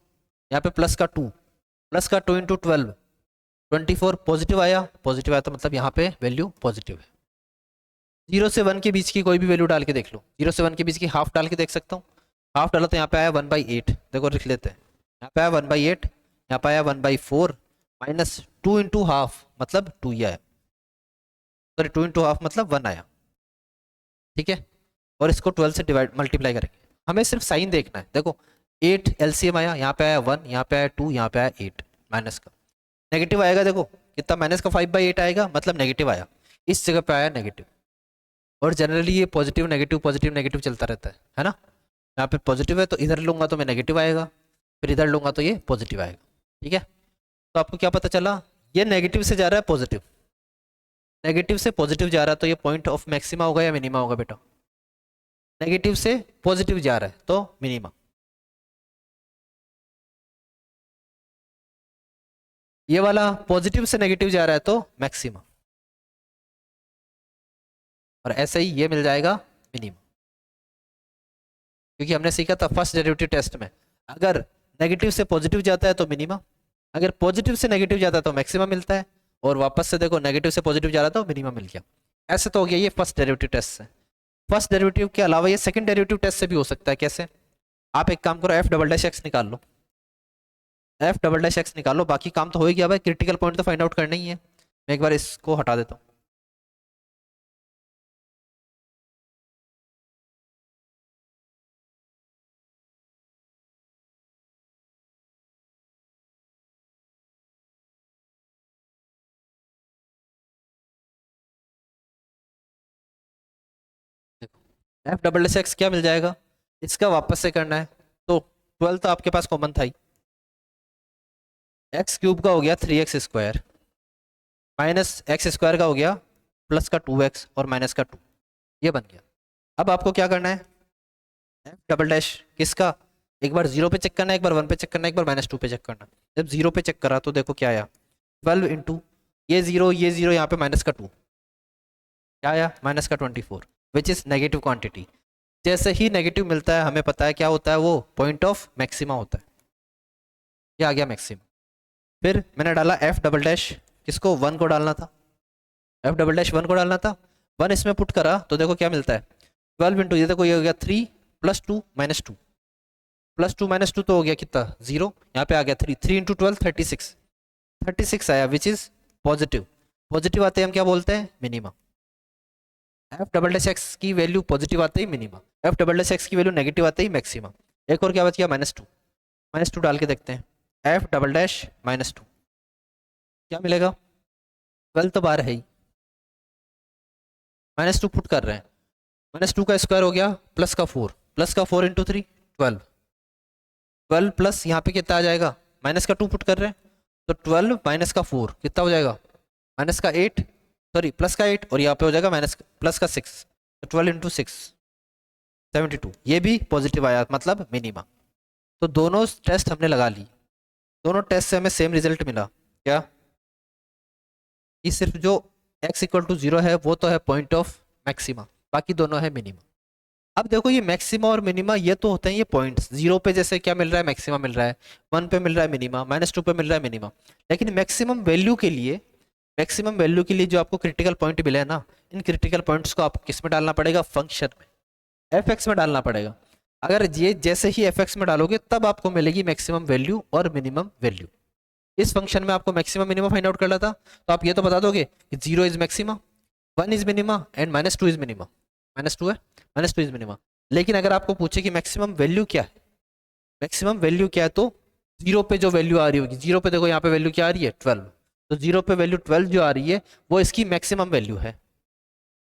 यहाँ पे प्लस का 2 इंटू 12 24, पॉजिटिव आया तो मतलब यहाँ पे वैल्यू पॉजिटिव है। 0 से 1 के बीच की कोई भी वैल्यू डाल के देख लो, 0 से 1 के बीच की हाफ डाल के देख सकता हूँ। हाफ डाला तो यहाँ पे आया 1/8, देखो लिख लेते हैं, यहाँ पे आया 1/8, यहाँ पे आया 1/4 माइनस 2 इंटू हाफ मतलब 2 ही आया, सॉरी 2 इंटू हाफ मतलब 1 आया। ठीक है, और इसको 12 से डिवाइड मल्टीप्लाई करेंगे, हमें सिर्फ साइन देखना है। देखो 8 एलसीएम आया, यहाँ पे आया 1, यहाँ पे आया 2, यहाँ पे आया 8, माइनस का नेगेटिव आएगा। देखो कितना माइनस का 5/8 आएगा, मतलब नेगेटिव आया, इस जगह पे आया नेगेटिव। और जनरली ये पॉजिटिव नेगेटिव चलता रहता है ना? यहाँ पे पॉजिटिव है तो इधर लूंगा तो मैं नेगेटिव आएगा, फिर इधर लूंगा तो ये पॉजिटिव आएगा। ठीक है, तो आपको क्या पता चला? ये नेगेटिव से जा रहा है पॉजिटिव, नेगेटिव से पॉजिटिव जा रहा है तो ये पॉइंट ऑफ मैक्सिमा होगा या मिनिमा होगा बेटा? नेगेटिव से पॉजिटिव जा रहा है तो मिनिमा। ये वाला पॉजिटिव से नेगेटिव जा रहा है तो मैक्सिमा, और ऐसे ही ये मिल जाएगा मिनिमा। क्योंकि हमने सीखा था फर्स्ट डेरिवेटिव टेस्ट में, अगर नेगेटिव से पॉजिटिव जाता है तो मिनिमा, अगर पॉजिटिव से नेगेटिव जाता है तो मैक्सिमा मिलता है, और वापस से देखो नेगेटिव से पॉजिटिव जा रहा था तो मिनिमा मिल गया। ऐसे तो हो गया ये फर्स्ट डेरिवेटिव टेस्ट से। फर्स्ट डेरिवेटिव के अलावा ये सेकंड डेरिवेटिव टेस्ट से भी हो सकता है। कैसे? आप एक काम करो, एफ डबल डैश एक्स निकाल लो, एफ डबल डैश एक्स निकाल लो, बाकी काम तो हो ही गया भाई, क्रिटिकल पॉइंट तो फाइंड आउट करना ही है। मैं एक बार इसको हटा देता हूँ। एफ डबल डैश एक्स क्या मिल जाएगा, इसका वापस से करना है तो 12 तो आपके पास कॉमन था ही, एक्स क्यूब का हो गया 3x² माइनस एक्स स्क्वायर का हो गया प्लस का 2x और माइनस का 2, ये बन गया। अब आपको क्या करना है, एफ डबल डैश किसका, एक बार 0 पे चेक करना है, एक बार 1 पे चेक करना है, एक बार -2 पे चेक करना है। जब 0 पे चेक करा तो देखो क्या आया, 12 इंटू ये 0 ये 0, यहाँ पे माइनस का 2, क्या आया माइनस का 24, विच इज़ नेगेटिव क्वांटिटी। जैसे ही नेगेटिव मिलता है हमें पता है क्या होता है, वो पॉइंट ऑफ मैक्सिमा होता है। ये आ गया मैक्सिमा। फिर मैंने डाला एफ डबल डैश किसको, 1 को डालना था, एफ डबल डैश 1 को डालना था, 1 इसमें पुट करा तो देखो क्या मिलता है, 12 इंटू ये देखो ये हो गया 3 + 2 -2, +2 -2 तो हो गया कितना 0, यहाँ पे आ गया 3, 3 इंटू 12 36, 36 आया विच इज़ पॉजिटिव। पॉजिटिव आते ही हम क्या बोलते हैं, minima. F double dash x की वैल्यू पॉजिटिव आते ही minima, F double dash x की वैल्यू नेगेटिव आते ही मैक्सिमा। एक और क्या बच गया, -2, -2 डाल के देखते हैं, एफ डबल डैश -2 क्या मिलेगा, 12 तो बाहर है ही, -2 पुट कर रहे हैं, -2 का स्क्वायर हो गया प्लस का 4, प्लस का 4 इंटू 3 12, 12 प्लस यहाँ पे कितना आ जाएगा, माइनस का 2 पुट कर रहे हैं तो 12 माइनस का 4 कितना हो जाएगा, माइनस का 8, सॉरी प्लस का 8, और यहाँ पे हो जाएगा माइनस प्लस का 6, तो 12 इंटू 6 72, ये भी पॉजिटिव आया मतलब मिनिमा। तो दोनों टेस्ट हमने लगा ली, दोनों टेस्ट से हमें सेम रिजल्ट मिला, क्या कि सिर्फ जो x = 0 है वो तो है पॉइंट ऑफ मैक्सिमा, बाकी दोनों है मिनिमा। अब देखो ये मैक्सिमा और मिनिमा ये तो होते हैं ये पॉइंट्स, 0 पे जैसे क्या मिल रहा है, मैक्सिमा मिल रहा है, 1 पे मिल रहा है मिनिमा, -2 पे मिल रहा है मिनिमा। लेकिन मैक्सिमम वैल्यू के लिए, मैक्सिमम वैल्यू के लिए जो आपको क्रिटिकल पॉइंट मिले हैं ना, इन क्रिटिकल पॉइंट्स को आपको किस में डालना पड़ेगा, फंक्शन में, f(x) में डालना पड़ेगा। अगर ये जैसे ही f(x) में डालोगे तब आपको मिलेगी मैक्सिमम वैल्यू और मिनिमम वैल्यू। इस फंक्शन में आपको मैक्सिमम मिनिमम फाइंड आउट करना था, तो आप ये तो बता दोगे कि 0 is maxima, 1 is minima and -2 is minima, -2 है, -2 इज मिनिमा। लेकिन अगर आपको पूछे कि मैक्सिमम वैल्यू क्या है, मैक्सिमम वैल्यू क्या है, तो 0 पे जो वैल्यू आ रही होगी, 0 पे देखो यहाँ पे वैल्यू क्या आ रही है 12, तो 0 पे वैल्यू 12 जो आ रही है वो इसकी मैक्सिमम वैल्यू है।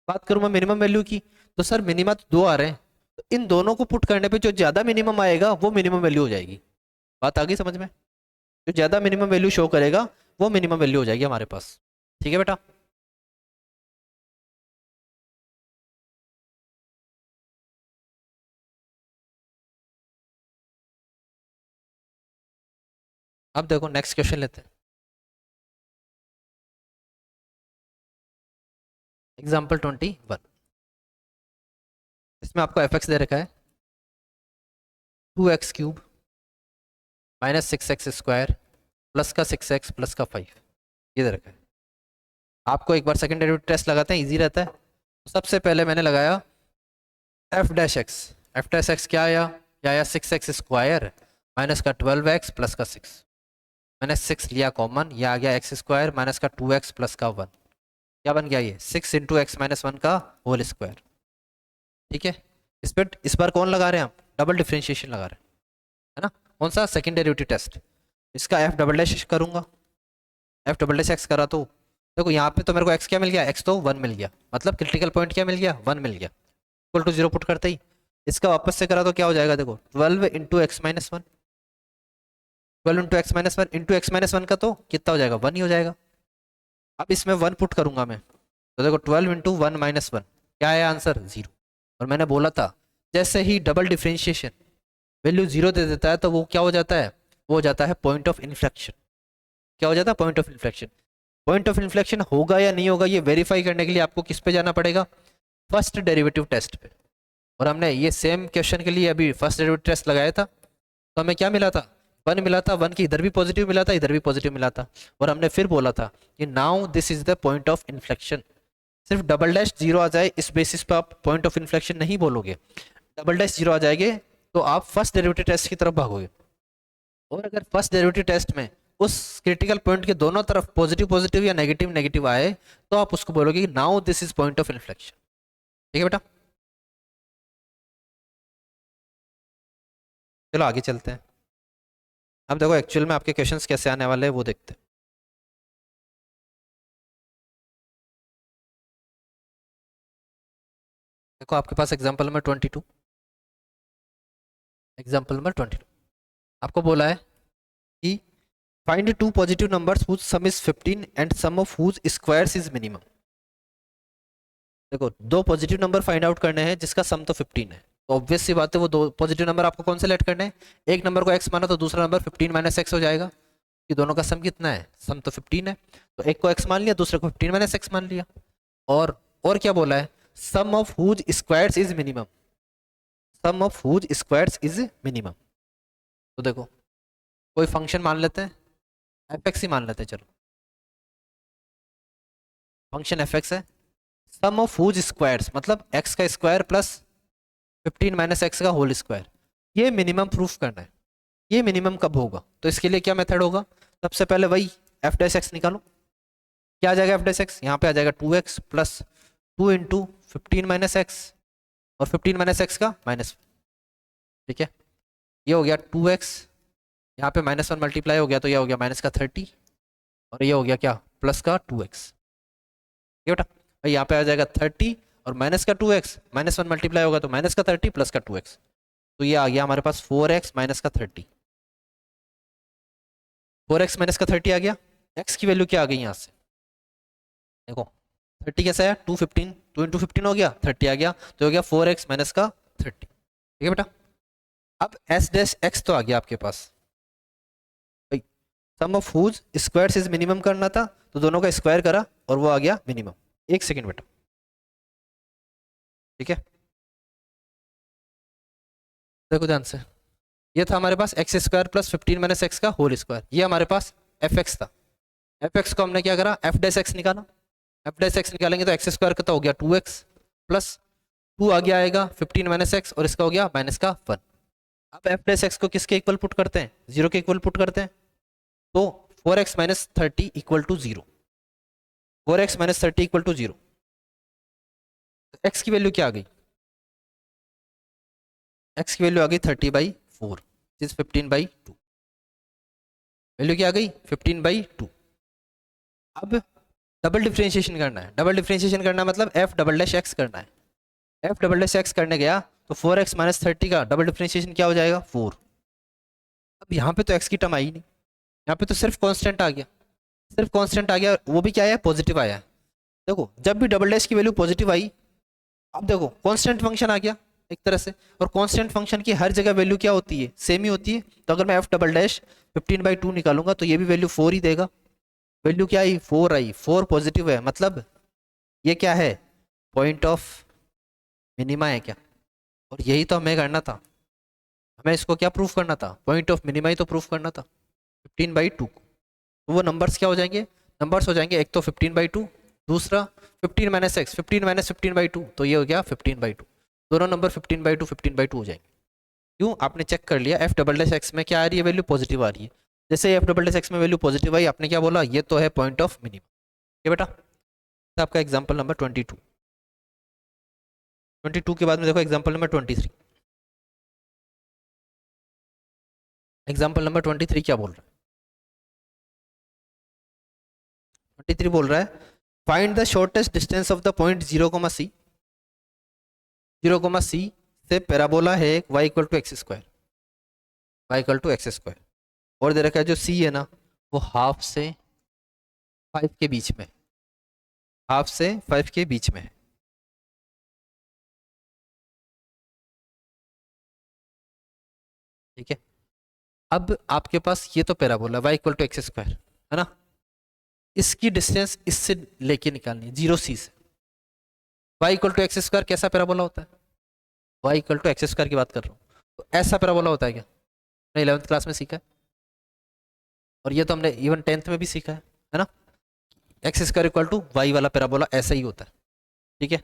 बात करूँ मैं मिनिमम वैल्यू की, तो सर मिनिमा तो 2 आ रहे हैं, तो इन दोनों को पुट करने पे जो ज़्यादा मिनिमम आएगा वो मिनिमम वैल्यू हो जाएगी। बात आ गई समझ में, जो ज़्यादा मिनिमम वैल्यू शो करेगा वो मिनिमम वैल्यू हो जाएगी हमारे पास। ठीक है बेटा, अब देखो नेक्स्ट क्वेश्चन लेते हैं। एग्जाम्पल 21, इसमें आपको f(x) दे रखा है 2x³ -6x² प्लस का 6x प्लस का 5, ये दे रखा है। आपको एक बार सेकंड डेरिवेटिव टेस्ट लगाते हैं, इजी रहता है। तो सबसे पहले मैंने लगाया f'(x), f'(x) क्या आया, क्या आया 6x² माइनस का 12x प्लस का 6, मैंने 6 लिया कॉमन, ये आ गया x² माइनस का 2x प्लस का 1, क्या बन गया ये 6 इंटू x - 1 का होल स्क्वायर। ठीक है, इस पर इस बार कौन लगा रहे हैं हम, डबल डिफ्रेंशिएशन लगा रहे हैं, है ना, कौन सा, सेकंड डेरिवेटिव टेस्ट। इसका f डबल डैश करूंगा, f डबल डैश x करा तो देखो यहाँ पे तो मेरे को x क्या मिल गया, x तो 1 मिल गया, मतलब क्रिटिकल पॉइंट क्या मिल गया, 1 मिल गया, इक्वल टू 0 पुट करते ही इसका वापस से करा तो क्या हो जाएगा, देखो 12 into x - 1, 12 into x - 1 into x - 1 का तो कितना हो जाएगा, 1 ही हो जाएगा। अब इसमें 1 पुट करूंगा मैं, तो देखो 12 इंटू 1 माइनस 1, क्या है आंसर? 0। और मैंने बोला था जैसे ही डबल डिफ्रेंशिएशन वैल्यू 0 दे देता है तो वो क्या हो जाता है? वो हो जाता है पॉइंट ऑफ इन्फ्लेक्शन। क्या हो जाता है? Point of inflection. Point of inflection होगा या नहीं होगा ये वेरीफाई करने के लिए आपको किस पे जाना पड़ेगा? फर्स्ट डेरिवेटिव टेस्ट पे। और हमने ये सेम क्वेश्चन के लिए अभी फर्स्ट डेरिवेटिव टेस्ट लगाया था, तो हमें क्या मिला था? 1 मिला था। 1 की इधर भी पॉजिटिव मिला था, इधर भी पॉजिटिव मिला था। और हमने फिर बोला था कि now this is the point of inflection. सिर्फ डबल डैश 0 आ जाए इस बेसिस पे आप पॉइंट ऑफ इन्फ्लेक्शन नहीं बोलोगे। डबल डैश 0 आ जाएंगे तो आप फर्स्ट डेरिवेटिव टेस्ट की तरफ भागोगे। और अगर फर्स्ट डेरिवेटिव टेस्ट में उस क्रिटिकल पॉइंट के दोनों तरफ पॉजिटिव पॉजिटिव या नेगेटिव नेगेटिव आए तो आप उसको बोलोगे कि now this is point of inflection. ठीक है बेटा, चलो आगे चलते हैं। अब देखो एक्चुअल में आपके क्वेश्चंस कैसे आने वाले हैं वो देखते हैं। देखो आपके पास एग्जांपल नंबर 22। एग्जांपल नंबर 22 आपको बोला है कि find two positive numbers whose sum is 15 and sum of whose squares is minimum. देखो दो पॉजिटिव नंबर फाइंड आउट करने हैं जिसका सम तो 15 है, तो ऑब्वियस सी बात है वो दो पॉजिटिव नंबर आपको कौन से लेट करने हैं? एक नंबर को x माना तो दूसरा नंबर 15 माइनस एक्स हो जाएगा, कि दोनों का सम कितना है? सम तो 15 है। तो एक को x मान लिया, दूसरे को 15 माइनस एक्स मान लिया। और क्या बोला है? Sum of whose squares is minimum. Sum of whose squares is minimum. तो देखो कोई फंक्शन मान लेते हैं, एफ एक्स ही मान लेते हैं। चलो फंक्शन एफ एक्स है, सम ऑफ हुज स्क्वायर्स मतलब एक्स का स्क्वायर प्लस 15 माइनस एक्स का होल स्क्वायर, ये मिनिमम प्रूफ करना है। ये मिनिमम कब होगा? तो इसके लिए क्या मेथड होगा? सबसे पहले वही एफ डैश एक्स निकालो। क्या आ जाएगा एफ डैश एक्स? यहाँ पे आ जाएगा 2x plus 2 into 15 minus x, और 15 माइनस एक्स का माइनस। ठीक है, ये हो गया 2x, यहाँ पे -1 मल्टीप्लाई हो गया तो ये हो गया माइनस का 30, और ये हो गया क्या? प्लस का 2x। ये बेटा भाई यहाँ पे आ जाएगा 30 और माइनस का 2x, -1 मल्टीप्लाई होगा तो माइनस का 30 प्लस का 2x, तो ये आ गया हमारे पास 4x माइनस का 30। 4x माइनस का 30 आ गया। x की वैल्यू क्या आ गई यहाँ से? देखो 30 कैसा है? 215, 2 इंटू 15 हो गया, 30 आ गया, तो हो गया 4x माइनस का 30। ठीक है बेटा, अब s डैश x तो आ गया आपके पास। भाई sum of whose squares is minimum करना था, तो दोनों का स्क्वायर करा और वो आ गया मिनिमम। एक सेकेंड बेटा, ठीक है, देखो ध्यान से। ये था हमारे पास X square plus 15 minus X का होल स्क्वायर, ये हमारे पास एफ एक्स था। एफ एक्स को हमने क्या करा? एफ डैश एक्स निकाला। एफ डैश एक्स निकालेंगे तो एक्स स्क्वायर कितना हो गया? 2x प्लस 2 आगे आएगा 15 माइनस एक्स, और इसका हो गया माइनस का 1। अब एफ डैश एक्स को किसके इक्वल पुट करते हैं? 0 के इक्वल पुट करते हैं, तो 4x minus 30 equal to 0। 4x minus 30 equal to 0। X की वैल्यू क्या आ गई? एक्स की वैल्यू आ गई 30/4, इज 15/2। वैल्यू क्या आ गई? 15/2। अब डबल डिफ्रेंशिएशन करना है। डबल डिफ्रेंशिएशन करना मतलब एफ डबल डैश एक्स करना है। एफ डबल डैश एक्स करने गया तो 4x माइनस 30 का डबल डिफ्रेंशिएशन क्या हो जाएगा? 4। अब यहाँ पे तो x की टर्म आई नहीं, यहाँ पे तो सिर्फ कांस्टेंट आ गया। सिर्फ कांस्टेंट आ गया, वो भी क्या आया? पॉजिटिव आया। देखो जब भी डबल डैश की वैल्यू पॉजिटिव आई, अब देखो कांस्टेंट फंक्शन आ गया एक तरह से, और कांस्टेंट फंक्शन की हर जगह वैल्यू क्या होती है? सेम ही होती है। तो अगर मैं एफ डबल डैश 15/2 निकालूंगा तो ये भी वैल्यू 4 ही देगा। वैल्यू क्या आई? 4 आई। 4 पॉजिटिव है, मतलब ये क्या है? पॉइंट ऑफ मिनिमा है क्या? और यही तो हमें करना था। हमें इसको क्या प्रूफ करना था? पॉइंट ऑफ मिनिमा ही तो प्रूफ करना था 15/2 को। तो वो नंबर्स क्या हो जाएंगे? नंबर्स हो जाएंगे एक तो 15/2, दूसरा 15 माइनस एक्स, 15 माइनस 15/2, तो ये हो गया 15/2। दोनों नंबर 15/2 15/2 हो जाएंगे। क्यों? आपने चेक कर लिया एफ डबल डैश एक्स में क्या आ रही है? वैल्यू पॉजिटिव आ रही है। जैसे एफ डबल डैश एक्स में वैल्यू पॉजिटिव आई, आपने क्या बोला? ये तो है पॉइंट ऑफ मिनिमम। ये बेटा तो आपका एग्जाम्पल नंबर 22। 22 के बाद में देखो एग्जाम्पल नंबर 23। एग्जाम्पल नंबर 23 क्या बोल रहा है? 23 बोल रहा है find the shortest distance of the point 0,c। 0,c से पैराबोला है y equal to x square, y equal to x square, और दे रखा है जो c है ना वो हाफ से 5 के बीच में। हाफ से 5 के बीच में है। ठीक है, अब आपके पास ये तो parabola y equal to x square है ना, इसकी डिस्टेंस इससे लेके निकालनी है 0 c से। y equal to x square कैसा पैराबोला होता है, y equal to x square की बात कर रहा हूँ, तो ऐसा पैराबोला होता है क्या, हमने 11th क्लास में सीखा है, और ये तो हमने इवन 10th में भी सीखा है ना, x square equal to y वाला पैराबोला ऐसा ही होता है। ठीक है,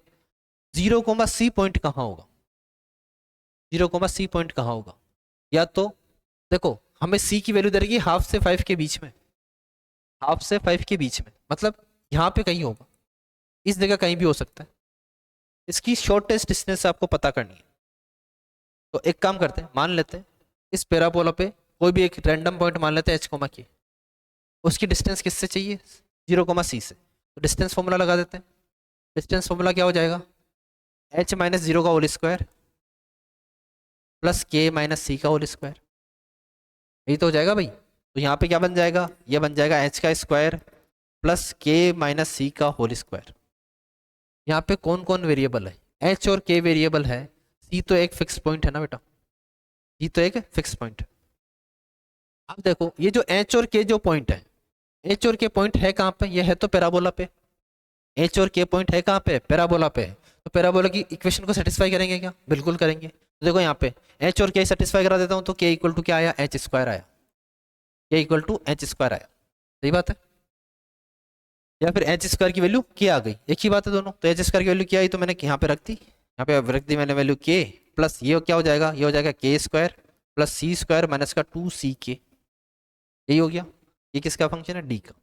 0, c पॉइंट कहाँ होगा, 0, c पॉइंट कहाँ होगा, या तो देखो हमें c की वैल्यू दे रही है हाफ से 5 के बीच में, हाफ से 5 के बीच में मतलब यहाँ पे कहीं होगा, इस जगह कहीं भी हो सकता है। इसकी शॉर्टेस्ट डिस्टेंस आपको पता करनी है, तो एक काम करते हैं, मान लेते हैं इस पैराबोला पे कोई भी एक रैंडम पॉइंट मान लेते हैं h, उसकी डिस्टेंस किससे चाहिए, 0, c से, तो डिस्टेंस फॉर्मूला लगा देते हैं। डिस्टेंस फॉर्मूला क्या हो जाएगा, h माइनस 0 का whole square plus k minus c का होल स्क्वायर, यही तो हो जाएगा भाई। तो यहाँ पे क्या बन जाएगा, ये बन जाएगा h का square plus k minus c का होल स्क्वायर। यहाँ पे कौन कौन वेरिएबल है, h और k वेरिएबल है, c तो एक फिक्स पॉइंट है ना बेटा, c तो एक फिक्स पॉइंट है। अब देखो ये जो h और k जो पॉइंट है, h और k पॉइंट है कहाँ पे, ये है तो पैराबोला पे, h और k पॉइंट है कहाँ पे, पैराबोला पे है, तो पैराबोला की इक्वेशन को सेटिस्फाई करेंगे क्या, बिल्कुल करेंगे। तो देखो यहाँ पे h और k सेटिस्फाई करा देता हूँ, तो k इक्वल टू क्या आया, h स्क्वायर आया, k equal to h square आया, सही बात है, या फिर h स्क्वायर की वैल्यू k आ गई, एक ही बात है दोनों। तो h स्क्वायर की वैल्यू क्या आई, तो मैंने यहाँ पे रख दी, यहाँ पे रख दी मैंने वैल्यू k, प्लस ये क्या हो जाएगा, ये हो जाएगा k square plus c square minus का 2ck, यही हो गया। ये किसका फंक्शन है, d का।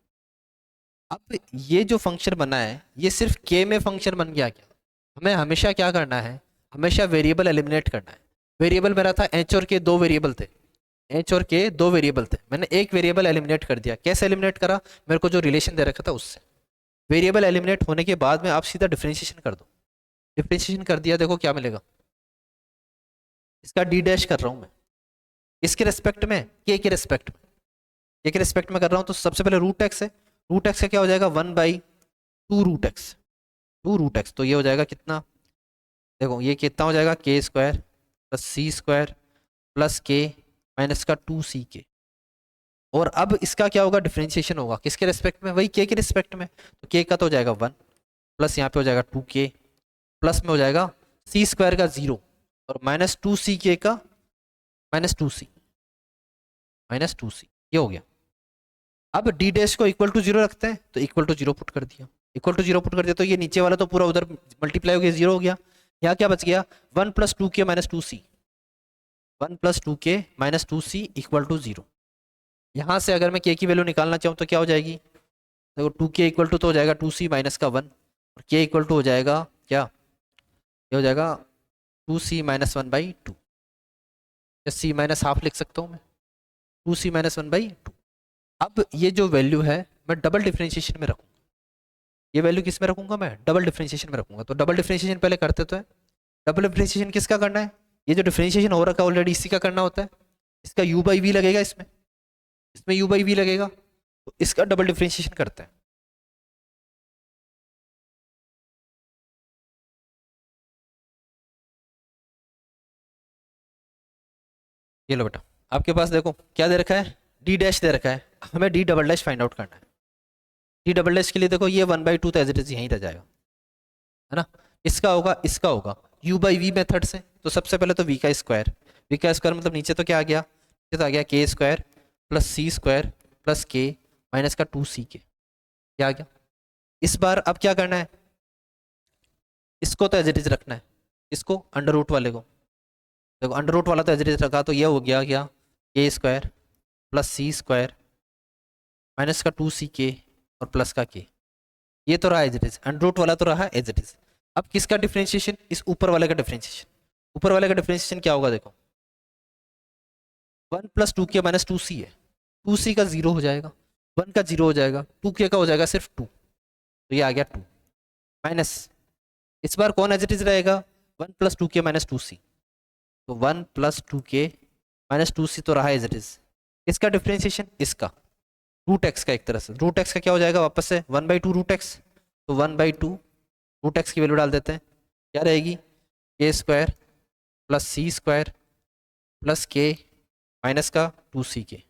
अब ये जो फंक्शन बना है ये सिर्फ k में फंक्शन बन गया क्या, हमें हमेशा क्या करना है, हमेशा वेरिएबल एलिमिनेट करना है। वेरिएबल मेरा था h और k, दो वेरिएबल थे, h और k दो वेरिएबल थे, मैंने एक वेरिएबल एलिमिनेट कर दिया। कैसे एलिमिनेट करा, मेरे को जो रिलेशन दे रखा था उससे। वेरिएबल एलिमिनेट होने के बाद में आप सीधा डिफरेंशिएशन कर दो, डिफरेंशिएशन कर दिया, देखो क्या मिलेगा, इसका डी डैश कर रहा हूँ मैं, इसके रेस्पेक्ट में k के रेस्पेक्ट में, k के रेस्पेक्ट में कर रहा हूँ, तो सबसे पहले रूट एक्स है, रूट एक्स का क्या हो जाएगा 1/2 रूट एक्स, 2 रूट एक्स, तो ये हो जाएगा कितना, देखो ये कितना हो जाएगा k square plus c square plus k minus का 2ck। और अब इसका क्या होगा, डिफरेंशिएशन होगा किसके रेस्पेक्ट में, वही k के रेस्पेक्ट में, तो k का तो हो जाएगा 1 प्लस यहाँ पे हो जाएगा 2k प्लस में हो जाएगा c स्क्वायर का 0 और माइनस 2ck का माइनस 2c ये हो गया। अब d डैश को इक्वल टू 0 रखते हैं, तो इक्वल टू 0 पुट कर दिया, इक्वल टू 0 पुट कर दिया, तो ये नीचे वाला तो पूरा उधर मल्टीप्लाई हो गया, 0 हो गया। यहाँ क्या बच गया, 1 plus 2k minus 2c, 1 plus 2k minus 2c equal to 0। यहाँ से अगर मैं k की वैल्यू निकालना चाहूँ तो क्या हो जाएगी, देखो 2k इक्वल टू तो हो जाएगा 2c माइनस का 1 और k इक्वल टू हो जाएगा क्या, ये हो जाएगा 2c माइनस 1/2, या c माइनस हाफ लिख सकता हूँ मैं, 2c माइनस 1/2। अब ये जो वैल्यू है मैं डबल डिफरेंशिएशन में रखूँगा, ये वैल्यू किस में रखूंगा, मैं डबल डिफरेंशिएशन में रखूंगा। तो डबल डिफरेंशिएशन पहले करते तो है, डबल डिफरेंशिएशन किसका करना है, ये जो डिफरेंशिएशन हो रखा है ऑलरेडी इसी का करना होता है, इसका u/v लगेगा, इसमें इसमें u/v लगेगा, तो इसका डबल डिफरेंशिएशन करते हैं। ये लो बेटा, आपके पास देखो क्या दे रखा है, d डैश दे रखा है, हमें d double dash find out करना है। d डबल डैश के लिए देखो ये 1/2 तो एज इट इज यहीं रह जाएगा, है ना, इसका होगा इसका होगा u/v मेथड से, तो सबसे पहले तो v का स्क्वायर, मतलब नीचे तो क्या आ गया, नीचे तो आ गया k square plus c square plus k minus का 2ck, क्या आ गया। इस बार अब क्या करना है, इसको तो एज इट इज रखना है, इसको अंडर रूट वाले को, देखो अंडर रूट वाला तो एज इट इज रखा, तो ये हो गया क्या, k square plus c square minus का 2ck और प्लस का k, ये तो रहा as it is, under root वाला तो रहा एज इट इज। अब किसका डिफरेंशिएशन, इस ऊपर वाले का डिफरेंशिएशन, ऊपर वाले का डिफरेंशिएशन क्या होगा, देखो 1 प्लस 2k माइनस 2c है, 2c का 0 हो जाएगा, 1 का 0 हो जाएगा, 2k का हो जाएगा सिर्फ 2, तो ये आ गया 2 माइनस, इस बार कौन एज इट इज रहेगा, 1 प्लस 2k माइनस 2c, तो 1 प्लस 2k माइनस 2c तो रहा एज इट इज। इसका डिफरेंशिएशन, इसका रूट एक्स का, एक तरह से रूट एक्स का क्या हो जाएगा वापस से 1/2 रूट एक्स, तो 1/2 रूट एक्स की वैल्यू डाल देते हैं, क्या रहेगी के स्क्वायर प्लस सी स्क्वायर प्लस के माइनस का 2c के।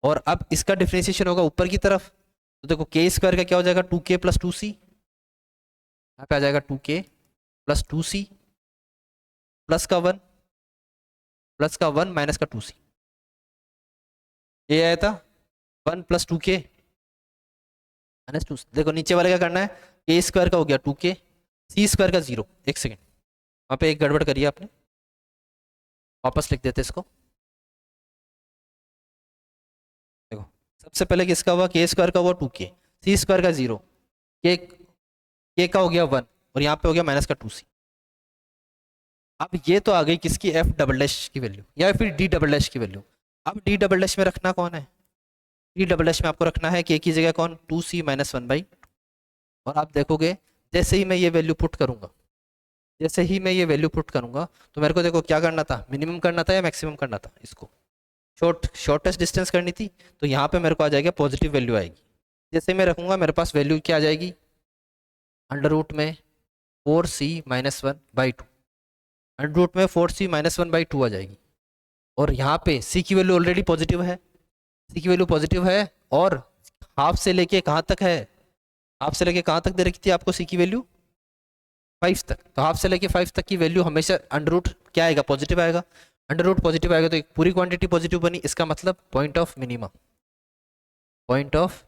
और अब इसका डिफ्रेंशिएशन होगा ऊपर की तरफ, तो देखो के स्क्वायर का क्या हो जाएगा 2k प्लस 2c, यहाँ पे आ जाएगा 2k प्लस 2c प्लस का 1 प्लस का 1 माइनस का 2c, ये आया था 1 प्लस 2k माइनस 2। देखो नीचे वाले क्या करना है, के स्क्वायर का हो गया 2k, सी स्क्वायर का 0। एक सेकेंड, वहाँ पे एक गड़बड़ करिए आपने, वापस लिख देते इसको। देखो सबसे पहले किसका हुआ, के स्क्वायर का हुआ 2k, सी स्क्वायर का 0, के का हो गया 1 और यहाँ पे हो गया माइनस का 2c। अब ये तो आ गई किसकी, एफ डबल डैश की वैल्यू या फिर डी डबल डैश की वैल्यू। अब डी डबल डैश में रखना कौन है, डी डबल डैश में आपको रखना है के की जगह कौन 2c माइनस 1/। और आप देखोगे जैसे ही मैं ये वैल्यू पुट करूंगा, जैसे ही मैं ये वैल्यू पुट करूंगा तो मेरे को देखो क्या करना था, मिनिमम करना था या मैक्सिमम करना था, इसको शॉर्टेस्ट डिस्टेंस करनी थी। तो यहाँ पे मेरे को आ जाएगा पॉजिटिव वैल्यू आएगी। जैसे मैं रखूंगा मेरे पास वैल्यू क्या आ जाएगी, अंडर रूट में 4c माइनस 1/2, अंडर रूट में 4c माइनस 1/2 आ जाएगी। और यहाँ पे c की वैल्यू ऑलरेडी पॉजिटिव है, c की वैल्यू पॉजिटिव है और हाफ से लेके कहाँ तक है, हाफ से लेके कहाँ तक दे रखी थी आपको c की वैल्यू 5 तक। तो हाफ से लेके 5 तक की वैल्यू हमेशा अंडर रूट क्या आएगा, पॉजिटिव आएगा। अंडर रूट पॉजिटिव आएगा तो एक पूरी क्वांटिटी पॉजिटिव बनी, इसका मतलब point of minimum, point of.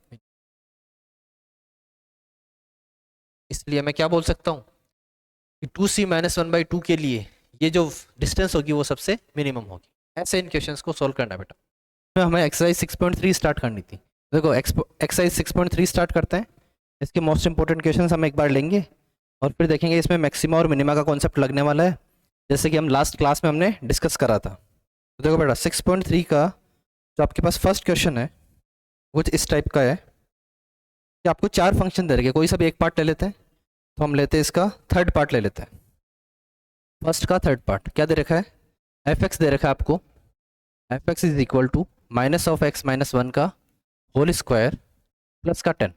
इसलिए मैं क्या बोल सकता हूँ कि 2c माइनस 1/2 के लिए ये जो डिस्टेंस होगी वो सबसे मिनिमम होगी। ऐसे इन क्वेश्चंस को सॉल्व करना बेटा। तो हमें एक्सरसाइज 6.3 स्टार्ट करनी थी। देखो एक्सरसाइज 6.3 स्टार्ट करते हैं। इसके मोस्ट इंपॉर्टेंट क्वेश्चंस हम एक बार लेंगे और फिर देखेंगे इसमें मैक्सिमा और मिनिमा का कॉन्सेप्ट लगने वाला है, जैसे कि हम लास्ट क्लास में हमने डिस्कस करा था। तो देखो बेटा 6.3 का जो आपके पास फर्स्ट क्वेश्चन है वो इस टाइप का है कि आपको 4 फंक्शन दे रखे, कोई सा भी एक पार्ट ले लेते हैं। तो हम लेते हैं इसका थर्ड पार्ट ले लेते हैं। फर्स्ट का थर्ड पार्ट क्या दे रखा है, एफ एक्स दे रखा है आपको, f x is equal to minus of x minus 1 का होल स्क्वायर प्लस का 10।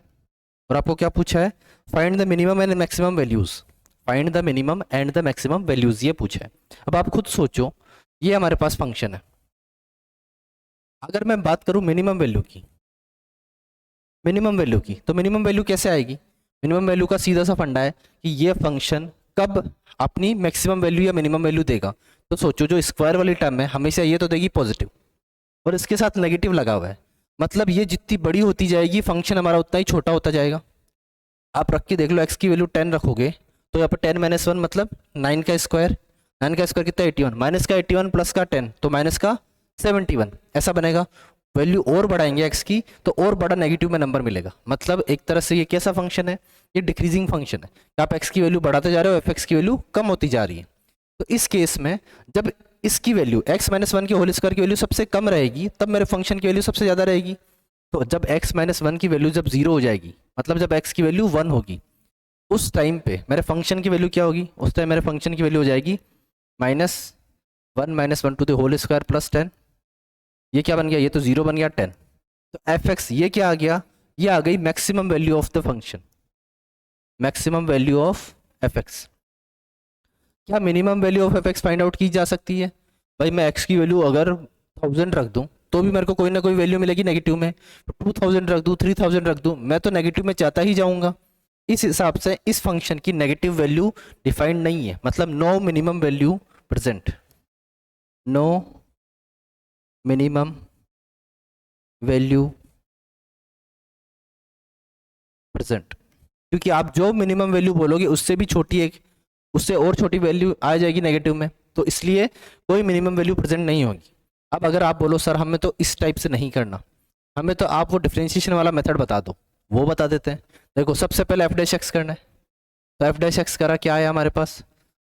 और आपको क्या पूछा है, find the minimum and maximum values, find the minimum and the maximum values ये पूछा है। अब आप खुद सोचो, ये हमारे पास फंक्शन है। अगर मैं बात करूं मिनिमम वैल्यू की, मिनिमम वैल्यू की, तो मिनिमम वैल्यू कैसे आएगी, मिनिमम वैल्यू का सीधा सा फंडा है कि ये फंक्शन कब अपनी मैक्सिमम वैल्यू या मिनिमम वैल्यू देगा। तो सोचो जो स्क्वायर वाली टर्म है हमेशा ये तो देगी पॉजिटिव और इसके साथ नेगेटिव लगा हुआ है, मतलब ये जितनी बड़ी होती जाएगी फंक्शन हमारा उतना ही छोटा होता जाएगा। आप रख के देख लो, एक्स की वैल्यू 10 रखोगे तो यहाँ पर 10 माइनस 1 मतलब 9 का स्क्वायर, 9 का स्क्वायर कितना 81, माइनस का 81 प्लस का 10 तो माइनस का 71, ऐसा बनेगा। वैल्यू और बढ़ाएंगे एक्स की तो और बड़ा नेगेटिव में नंबर मिलेगा। मतलब एक तरह से ये कैसा फंक्शन है, ये डिक्रीजिंग फंक्शन है। आप एक्स की वैल्यू बढ़ाते जा रहे हो, एफ एक्स की वैल्यू कम होती जा रही है। तो इस केस में जब इसकी वैल्यू एक्स माइनस 1 के होल स्क्वायर की वैल्यू सबसे कम रहेगी तब मेरे फंक्शन की वैल्यू सबसे ज़्यादा रहेगी। तो जब x माइनस 1 की वैल्यू जब 0 हो जाएगी, मतलब जब x की वैल्यू 1 होगी, उस टाइम पे मेरे फंक्शन की वैल्यू क्या होगी, उस टाइम मेरे फंक्शन की वैल्यू हो जाएगी -1 minus 1 to the whole square plus 10। ये क्या बन गया, ये तो 0 बन गया 10। तो एफ एक्स ये क्या आ गया, ये आ गई maximum value of the function, maximum value of F X. क्या minimum value of F X find out की जा सकती है, भाई मैं एक्स की वैल्यू अगर 1000 रख दूं तो भी मेरे को कोई ना कोई वैल्यू मिलेगी नेगेटिव में, 2000 रख दूं 3000 रख दूं मैं तो नेगेटिव में चाहता ही जाऊंगा। इस हिसाब से इस फंक्शन की नेगेटिव वैल्यू डिफाइंड नहीं है, मतलब no minimum value present, no minimum value present. क्योंकि आप जो मिनिमम वैल्यू बोलोगे उससे भी छोटी एक, उससे और छोटी वैल्यू आ जाएगी नेगेटिव में, तो इसलिए कोई मिनिमम वैल्यू प्रेजेंट नहीं होगी। अब अगर आप बोलो सर हमें तो इस टाइप से नहीं करना, हमें तो आप वो डिफरेंशिएशन वाला मेथड बता दो, वो बता देते हैं। देखो सबसे पहले एफ डैश एक्स करना है, तो एफ डैश एक्स करा क्या आया हमारे पास,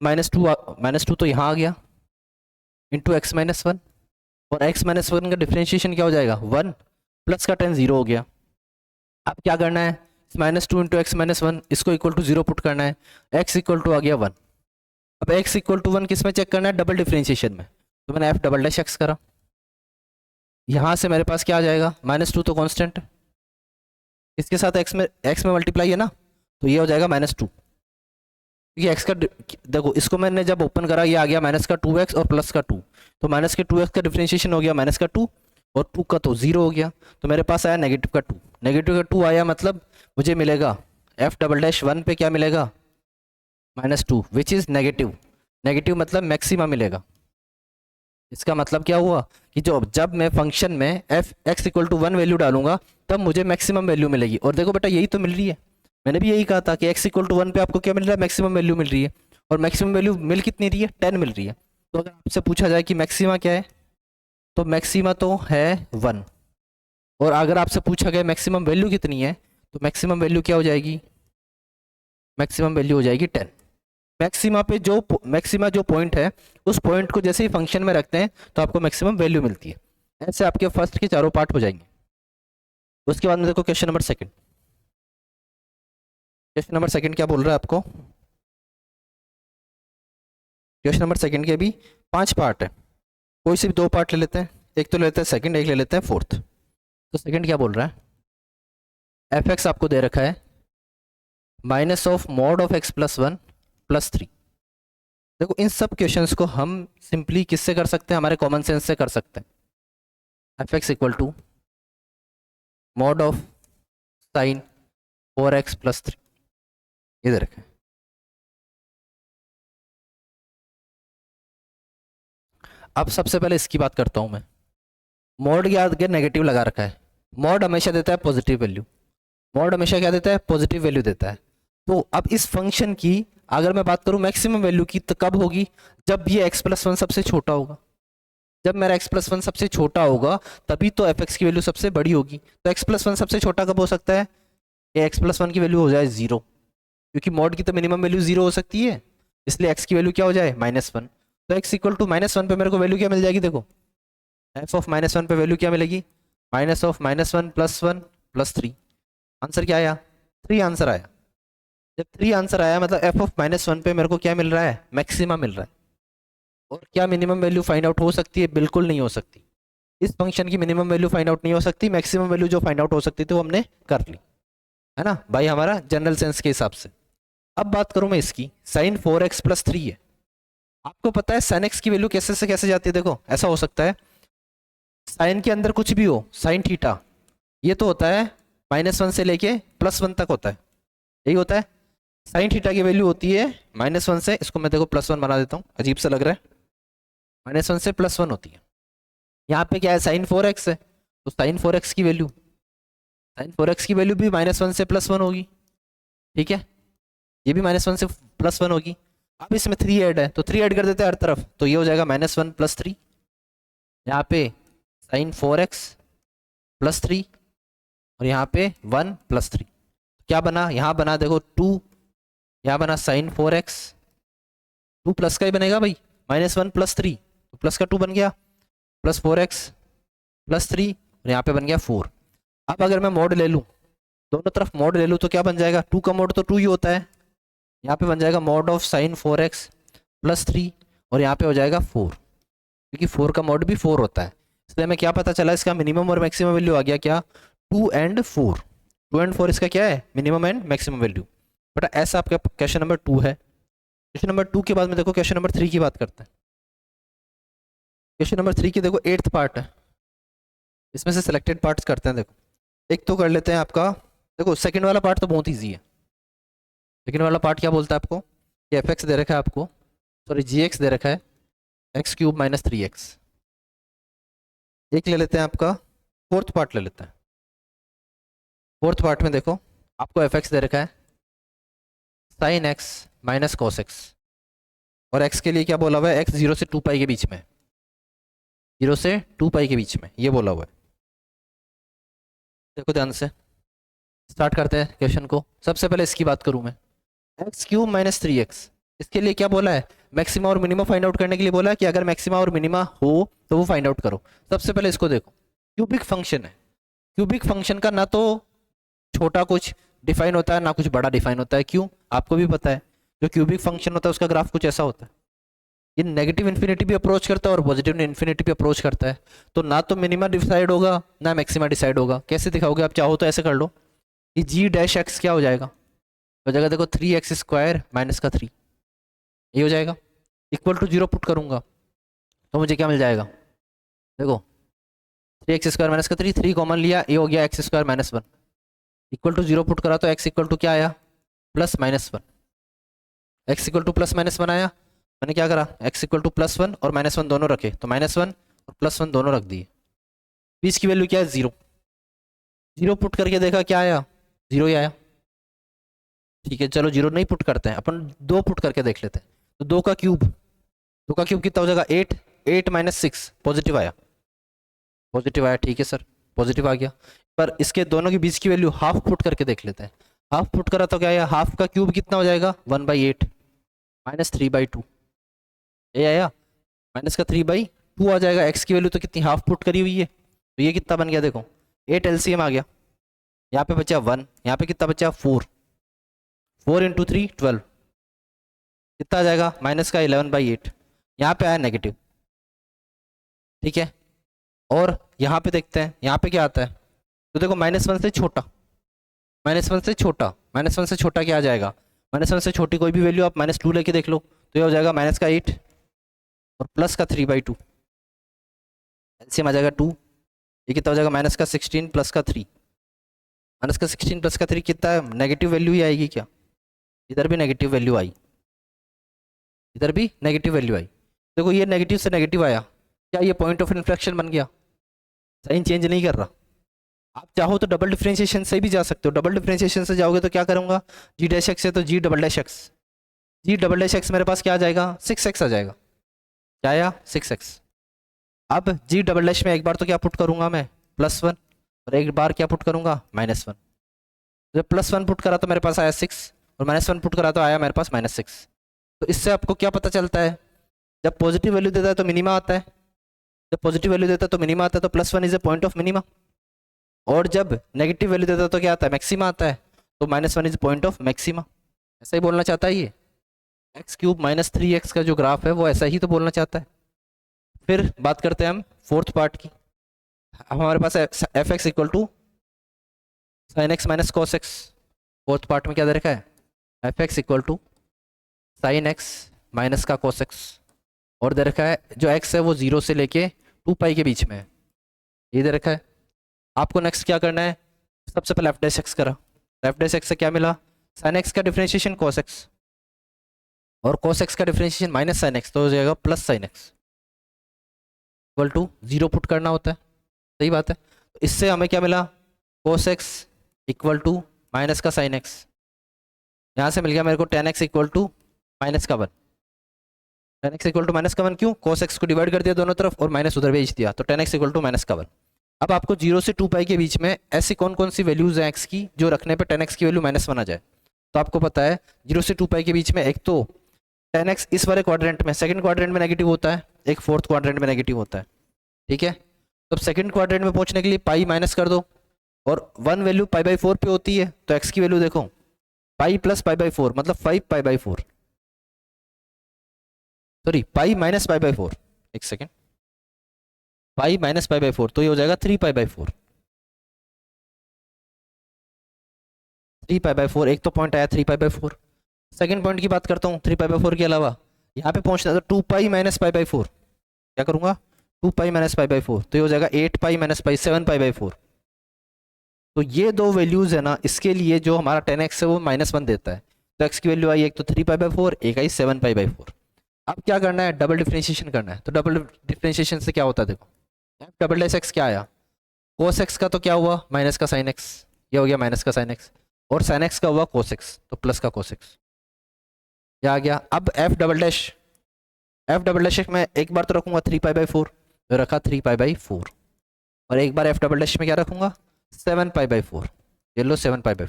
-2 तो यहाँ आ गया इंटू एक्स माइनस 1, और एक्स माइनस 1 का डिफरेंशिएशन क्या हो जाएगा 1 प्लस का 10 0 हो गया। अब क्या करना है, -2 इंटू एक्स माइनस 1 इसको इक्वल टू 0 पुट करना है, एक्स इक्वल टू आ गया 1। अब एक्स इक्वल टू 1 किस में चेक करना है, डबल डिफरेंशिएशन में, तो मैंने एफ डबल डैश एक्स करा। यहाँ से मेरे पास क्या आ जाएगा, -2 तो कांस्टेंट, इसके साथ x में मल्टीप्लाई है ना, तो ये हो जाएगा -2, क्योंकि x का देखो इसको मैंने जब ओपन करा ये आ गया -2x और +2, तो -2x का डिफरेंशिएशन हो गया -2 और 2 का तो 0 हो गया, तो मेरे पास आया -2। -2 आया मतलब मुझे मिलेगा f'1 पे क्या मिलेगा, -2 विच इज़ नेगेटिव। नेगेटिव मतलब मैक्सिमा मिलेगा। इसका मतलब क्या हुआ कि जब मैं फंक्शन में x = 1 वैल्यू डालूंगा तब मुझे मैक्सिमम वैल्यू मिलेगी। और देखो बेटा यही तो मिल रही है, मैंने भी यही कहा था कि x = 1 पे आपको क्या मिल रहा है, मैक्सिमम वैल्यू मिल रही है। और मैक्सिमम वैल्यू मिल कितनी रही है, 10 मिल रही है। तो अगर आपसे पूछा जाए कि मैक्सिमा क्या है, तो मैक्सिमा तो है 1। और अगर आपसे पूछा गया मैक्सिमम वैल्यू कितनी है, तो मैक्सिमम वैल्यू क्या हो जाएगी, मैक्सिमम वैल्यू हो जाएगी 10। मैक्सिमा जो पॉइंट है उस पॉइंट को जैसे ही फंक्शन में रखते हैं तो आपको मैक्सिमम वैल्यू मिलती है। ऐसे आपके फर्स्ट के चारों पार्ट हो जाएंगे। उसके बाद में देखो question number second. Question number second क्या बोल रहा है आपको, क्वेश्चन नंबर सेकंड के भी 5 पार्ट है, कोई से भी 2 पार्ट ले लेते हैं, एक तो ले लेते हैं सेकंड, एक ले लेते हैं फोर्थ। तो सेकंड क्या बोल रहा है, f(x) आपको दे रखा है -mod of x + 1 + 3। देखो इन सब क्वेश्चंस को हम सिंपली किससे कर सकते हैं, हमारे कॉमन सेंस से कर सकते हैं। f(x) = mod of sin 4x + 3 इधर रखें। अब सबसे पहले इसकी बात करता हूं मैं। मॉड के आगे नेगेटिव लगा रखा है, मॉड हमेशा देता है पॉजिटिव वैल्यू, मॉड हमेशा क्या देता है, पॉजिटिव वैल्यू देता है। तो अब इस फंक्शन की अगर मैं बात करूं मैक्सिमम वैल्यू की, तो कब होगी, जब ये x + 1 सबसे छोटा होगा। जब मेरा x + 1 सबसे छोटा होगा तभी तो f(x) की वैल्यू सबसे बड़ी होगी। तो x + 1 सबसे छोटा कब हो सकता है, ये x + 1 की वैल्यू हो जाए 0, क्योंकि मॉड की तो मिनिमम वैल्यू 0 हो सकती है, इसलिए x की वैल्यू क्या हो जाए, -1। तो x = -1 पे मेरे को वैल्यू क्या मिल जाएगी, देखो f(-1) पे वैल्यू क्या मिलेगी, -1 + 1 + 3। आंसर क्या आया, 3 आंसर आया। जब 3 आंसर आया मतलब f(-1) पे मेरे को क्या मिल रहा है, मैक्सिमा मिल रहा है। और क्या मिनिमम वैल्यू फाइंड आउट हो सकती है, बिल्कुल नहीं हो सकती। इस फंक्शन की मिनिमम वैल्यू फाइंड आउट नहीं हो सकती, मैक्सिमम वैल्यू जो फाइंड आउट हो सकती थी वो हमने कर ली, है ना भाई, हमारा जनरल सेंस के हिसाब से। अब बात करूं मैं इसकी, sin 4x + 3 है। आपको पता है sin x की वैल्यू कैसे से कैसे जाती है, देखो ऐसा हो सकता है साइन के अंदर कुछ भी हो, साइन थीटा ये तो होता है -1 से लेके +1 तक होता है, यही होता है। साइन थीटा की वैल्यू होती है -1 से, इसको मैं देखो +1 बना देता हूँ, अजीब सा लग रहा है, -1 से +1 होती है। यहाँ पे क्या है, sin 4x है, तो sin 4x की वैल्यू, sin 4x की वैल्यू भी -1 से +1 होगी, ठीक है, ये भी -1 से +1 होगी। अब इसमें 3 ऐड है तो 3 ऐड कर देते हैं हर तरफ, तो ये हो जाएगा -1 + 3, यहाँ पे sin 4x + 3 और यहाँ पे 1 + 3, क्या बना, यहाँ बना देखो 2, यहाँ बना sin 4x, 2 प्लस का ही बनेगा भाई, -1 + 3 तो प्लस का 2 बन गया, +4x + 3 और यहाँ पे बन गया 4। अब अगर मैं मोड ले लूँ, दोनों तरफ मोड ले लूँ तो क्या बन जाएगा, 2 का मोड तो 2 ही होता है, यहाँ पे बन जाएगा mod of sin 4x + 3 और यहाँ पे हो जाएगा 4, क्योंकि 4 का मोड भी 4 होता है। इसलिए हमें क्या पता चला, इसका मिनिमम और मैक्सिमम वैल्यू आ गया क्या, 2 and 4। 2 and 4 इसका क्या है, minimum and maximum value. But ऐसा आपका क्वेश्चन नंबर 2 है। क्वेश्चन नंबर 2 के बाद में देखो क्वेश्चन नंबर 3 की बात करते हैं। क्वेश्चन नंबर 3 की देखो 8th पार्ट है, इसमें से सिलेक्टेड पार्ट्स करते हैं। देखो एक तो कर लेते हैं आपका, देखो सेकंड वाला पार्ट तो बहुत ईजी है। सेकंड वाला पार्ट क्या बोलता है आपको, कि f(x) दे रखा है आपको, सॉरी g(x) दे रखा है x³ - 3x। एक ले लेते हैं आपका फोर्थ पार्ट ले लेते हैं। फोर्थ पार्ट में देखो आपको f(x) दे रखा है sin x - cos x, और x के लिए क्या बोला हुआ है, x 0 से 2π के बीच में, 0 से 2π के बीच में ये बोला हुआ है। देखो ध्यान से स्टार्ट करते हैं क्वेश्चन को। सबसे पहले इसकी बात करूं मैं, x³ - 3x, इसके लिए क्या बोला है, मैक्सिमा और मिनिमा फाइंड आउट करने के लिए बोला है कि अगर मैक्सिमा और मिनिमा हो तो वो फाइंड आउट करो। सबसे पहले इसको देखो, क्यूबिक फंक्शन है, क्यूबिक फंक्शन का ना तो छोटा कुछ डिफाइन होता है ना कुछ बड़ा डिफाइन होता है। क्यों, आपको भी पता है जो क्यूबिक फंक्शन होता है उसका ग्राफ कुछ ऐसा होता है, ये नेगेटिव इन्फिनिटी भी अप्रोच करता है और पॉजिटिव इन्फिनिटी भी अप्रोच करता है। तो ना तो मिनिमा डिसाइड होगा ना मैक्सिमा डिसाइड होगा। कैसे दिखाओगे आप, चाहो तो ऐसे कर लो, कि जी डैश एक्स क्या हो जाएगा, हो जाएगा देखो 3x² माइनस का 3, ये हो जाएगा। इक्वल टू 0 पुट करूंगा तो मुझे क्या मिल जाएगा, देखो 3x² माइनस का 3, 3 कॉमन लिया, ये हो गया x² minus 1। Equal to 0 put करा तो x इक्वल टू क्या आया, +-1। x इक्वल टू +-1 आया, मैंने क्या करा, x इक्वल टू +1 और -1 दोनों रखे, तो -1 और +1 दोनों रख दिए। बीच की वैल्यू क्या है, 0। 0 पुट करके देखा क्या आया, 0 ही आया। ठीक है चलो 0 नहीं पुट करते हैं, अपन 2 पुट करके देख लेते हैं। तो 2 का क्यूब कितना हो जाएगा, 8, 8 माइनस 6 पॉजिटिव आया, पॉजिटिव आया, ठीक है सर पॉजिटिव आ गया। पर इसके दोनों के बीच की वैल्यू हाफ पुट करके देख लेते हैं। हाफ पुट करा तो क्या आया, हाफ का क्यूब कितना हो जाएगा, 1/8 -3/2, ये आया। माइनस का 3/2 आ जाएगा, एक्स की वैल्यू तो कितनी हाफ पुट करी हुई है, तो ये कितना बन गया देखो, 8 एलसीएम आ गया। यहाँ पे बचा 1, यहाँ पे कितना बचा 4, 4 × 3 12, कितना आ जाएगा माइनस का 11/8, यहाँ पे आया नेगेटिव। ठीक है, और यहाँ पे देखते हैं यहाँ पे क्या आता है, तो देखो -1 से छोटा, -1 से छोटा, -1 से छोटा क्या आ जाएगा, -1 से छोटी कोई भी वैल्यू आप -2 लेके देख लो, तो ये हो जाएगा माइनस का 8 और प्लस का 3/2, एलसीएम आ जाएगा 2, ये कितना हो जाएगा माइनस का 16 प्लस का 3, माइनस का 16 प्लस का 3 कितना है, नेगेटिव वैल्यू ही आएगी क्या, इधर भी नेगेटिव वैल्यू आई, इधर भी नेगेटिव वैल्यू आई। देखो ये नेगेटिव से नेगेटिव आया, क्या ये पॉइंट ऑफ इन्फ्लेक्शन बन गया, साइन चेंज नहीं कर रहा। आप चाहो तो डबल डिफरेंशिएशन से भी जा सकते हो, डबल डिफरेंशिएशन से जाओगे तो क्या करूंगा, जी डैश एक्स है तो जी डबल डैश एक्स, जी डबल डैश एक्स मेरे पास क्या आ जाएगा, 6x आ जाएगा, क्या आया 6x। अब जी डबल डैश में एक बार तो क्या पुट करूंगा मैं, +1, और एक बार क्या पुट करूंगा, -1। जब +1 पुट करा तो मेरे पास आया 6, और -1 पुट करा तो आया मेरे पास -6। तो इससे आपको क्या पता चलता है, जब पॉजिटिव वैल्यू देता है तो मिनिमा आता है, जब पॉजिटिव वैल्यू देता है तो मिनिमा आता है, तो +1 is A point of minima. और जब नेगेटिव वैल्यू देता है तो क्या आता है, मैक्सिमा आता है, तो -1 इज पॉइंट ऑफ मैक्सिमा। ऐसा ही बोलना चाहता है ये, x³ -3x का जो ग्राफ है वो ऐसा ही तो बोलना चाहता है। फिर बात करते हैं हम फोर्थ पार्ट की। हमारे पास f(x) equal to sin x minus cos x, fourth part में क्या दे रखा है, f(x) equal to sin x minus का cos x, और दे रखा है जो x है वो 0 से लेके 2π के बीच में है, ये दे रखा है। आपको नेक्स्ट क्या करना है, सबसे पहले f(x) करा, f(x) से क्या मिला, sin x का डिफरेंशिएशन cos x, और cos x का डिफरेंशिएशन माइनस sin x, तो हो जाएगा plus sin x equal to 0 put करना होता है, सही बात है। तो इससे हमें क्या मिला, cos x equal to minus का sin x, यहाँ से मिल गया मेरे को tan x equal to minus का 1, tan x equal to minus का 1, क्यों, cos x को डिवाइड कर दिया दोनों तरफ और माइनस उधर भेज दिया, तो tan x equal to minus का 1। अब आपको 0 से 2π के बीच में ऐसी कौन कौन सी वैल्यूज हैं x की जो रखने पे tan x की वैल्यू -1 आ जाए, तो आपको पता है 0 से 2π के बीच में एक तो tan x इस वाले क्वाड्रेंट में, सेकंड क्वाड्रेंट में नेगेटिव होता है, एक फोर्थ क्वाड्रेंट में नेगेटिव होता है, ठीक है। तो सेकंड क्वाड्रेंट में पहुंचने के लिए पाई माइनस कर दो, और 1 वैल्यू π/4 पे होती है, तो x की वैल्यू देखो पाई प्लस π/4 मतलब 5π/4, सॉरी पाई माइनस π/4, एक सेकेंड, पाई माइनस π/4, तो ये हो जाएगा 3π/4, 3π/4, एक तो पॉइंट आया 3π/4। सेकंड पॉइंट की बात करता हूँ 3π/4 के अलावा, यहाँ पे पहुंचना तो 2π माइनस π/4, क्या करूंगा 2π माइनस π/4, तो ये हो जाएगा 8π माइनस 7π/4। तो ये दो वैल्यूज है ना, इसके लिए जो हमारा tan x है वो -1 देता है, तो x की वैल्यू आई एक तो 3π/4, एक आई 7π/4। अब क्या करना है, डबल डिफरेंशिएशन करना है, तो डबल डिफरेंशिएशन से क्या होता है देखो, डबल डैश एक्स क्या आया, cos x का तो क्या हुआ माइनस का sin x, ये हो गया माइनस का sin x, और sin x का हुआ cos x, तो प्लस का cos x, ये आ गया। अब f डबल डैश में एक बार तो रखूंगा 3π/4, तो रखा 3π/4, और एक बार f डबल डैश में क्या रखूंगा 7π/4, ये लो 7π/4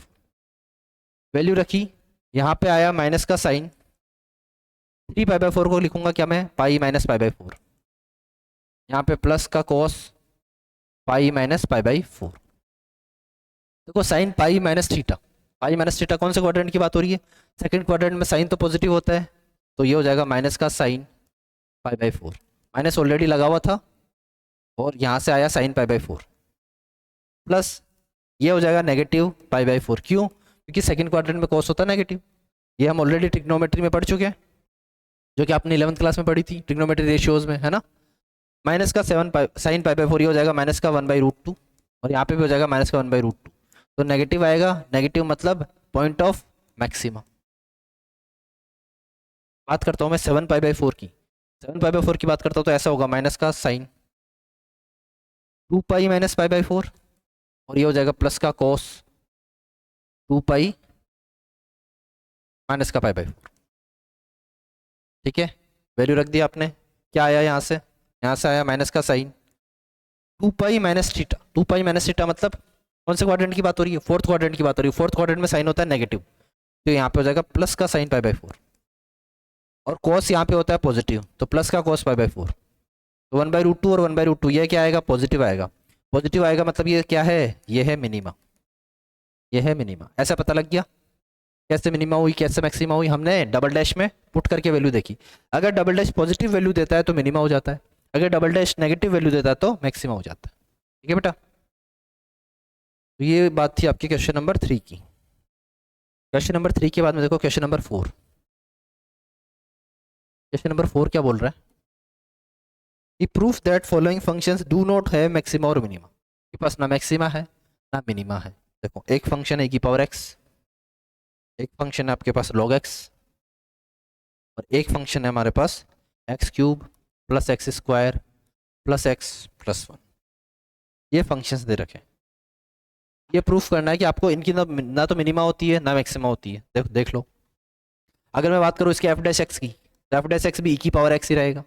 वैल्यू रखी, यहाँ पे आया माइनस का साइन, 3π/4 को लिखूंगा क्या मैं, पाई माइनस π/4, यहाँ पे प्लस का cos पाई माइनस π/4। देखो sine pi minus theta, pi minus theta कौन से क्वाड्रेंट की बात हो रही है, सेकंड क्वाड्रेंट में साइन तो पॉजिटिव होता है, तो ये हो जाएगा माइनस का साइन π/4, माइनस ऑलरेडी लगा हुआ था और यहाँ से आया साइन π/4, प्लस ये हो जाएगा नेगेटिव पाई बाई 4। क्यों? क्योंकि सेकंड क्वाड्रेंट में कॉस होता है नेगेटिव। ये हम ऑलरेडी ट्रिग्नोमेट्री में पढ़ चुके हैं, जो कि आपने 11th क्लास में पढ़ी थी ट्रिग्नोमेट्री रेशियोज में, है ना। माइनस का 7 साइन पाई बाई 4, ये हो जाएगा माइनस का 1/√2, और यहाँ पे भी हो जाएगा माइनस का 1/√2। तो नेगेटिव आएगा, नेगेटिव मतलब पॉइंट ऑफ मैक्सिमा। बात करता हूँ मैं 7 पाई बाई 4 की, 7 पाई बाई 4 की बात करता हूँ तो ऐसा होगा माइनस का sine 2 pi minus pi by 4, और ये हो जाएगा प्लस का कॉस 2 पाई माइनस का पाई बाई 4। ठीक है, वैल्यू रख दिया आपने। क्या आया यहाँ से? यहाँ से आया माइनस का sine 2 pi minus theta. 2 pi minus theta मतलब कौन से क्वाड्रेंट की बात हो रही है? फोर्थ क्वाड्रेंट की बात हो रही है। फोर्थ क्वाड्रेंट में साइन होता है नेगेटिव, तो यहाँ पे हो जाएगा प्लस का साइन पाई बाई 4, और कॉस यहाँ पे होता है पॉजिटिव, तो प्लस का कॉस पाई बाई 4। तो 1/√2 और 1/√2, ये क्या आएगा? पॉजिटिव आएगा। पॉजिटिव आएगा मतलब ये क्या है? ये है मिनिमा, ये है मिनिमा। ऐसा पता लग गया कैसे मिनिमा हुई, कैसे मैक्सिमा हुई? हमने डबल डैश में पुट करके वैल्यू देखी। अगर डबल डैश पॉजिटिव वैल्यू देता है तो मिनिमा हो जाता है, अगर डबल डैश नेगेटिव वैल्यू देता है तो मैक्सिमा हो जाता है। ठीक है बेटा, तो ये बात थी आपकी क्वेश्चन नंबर 3 की। क्वेश्चन नंबर 3 के बाद में देखो क्वेश्चन नंबर 4। क्वेश्चन नंबर 4 क्या बोल रहा है? कि proof that following functions do not have maxima और मिनिमा। के पास ना मैक्सिमा है ना मिनिमा है। देखो, एक फंक्शन है e⁻x, एक फंक्शन है आपके पास log x, और एक फंक्शन है हमारे पास x³ plus x² plus x plus 1। ये फंक्शंस दे रखे हैं। ये प्रूफ करना है कि आपको इनकी ना तो मिनिमा होती है ना मैक्सिमा होती है। देख लो, अगर मैं बात करूँ इसके f' की, तो f' भी e⁻x ही रहेगा,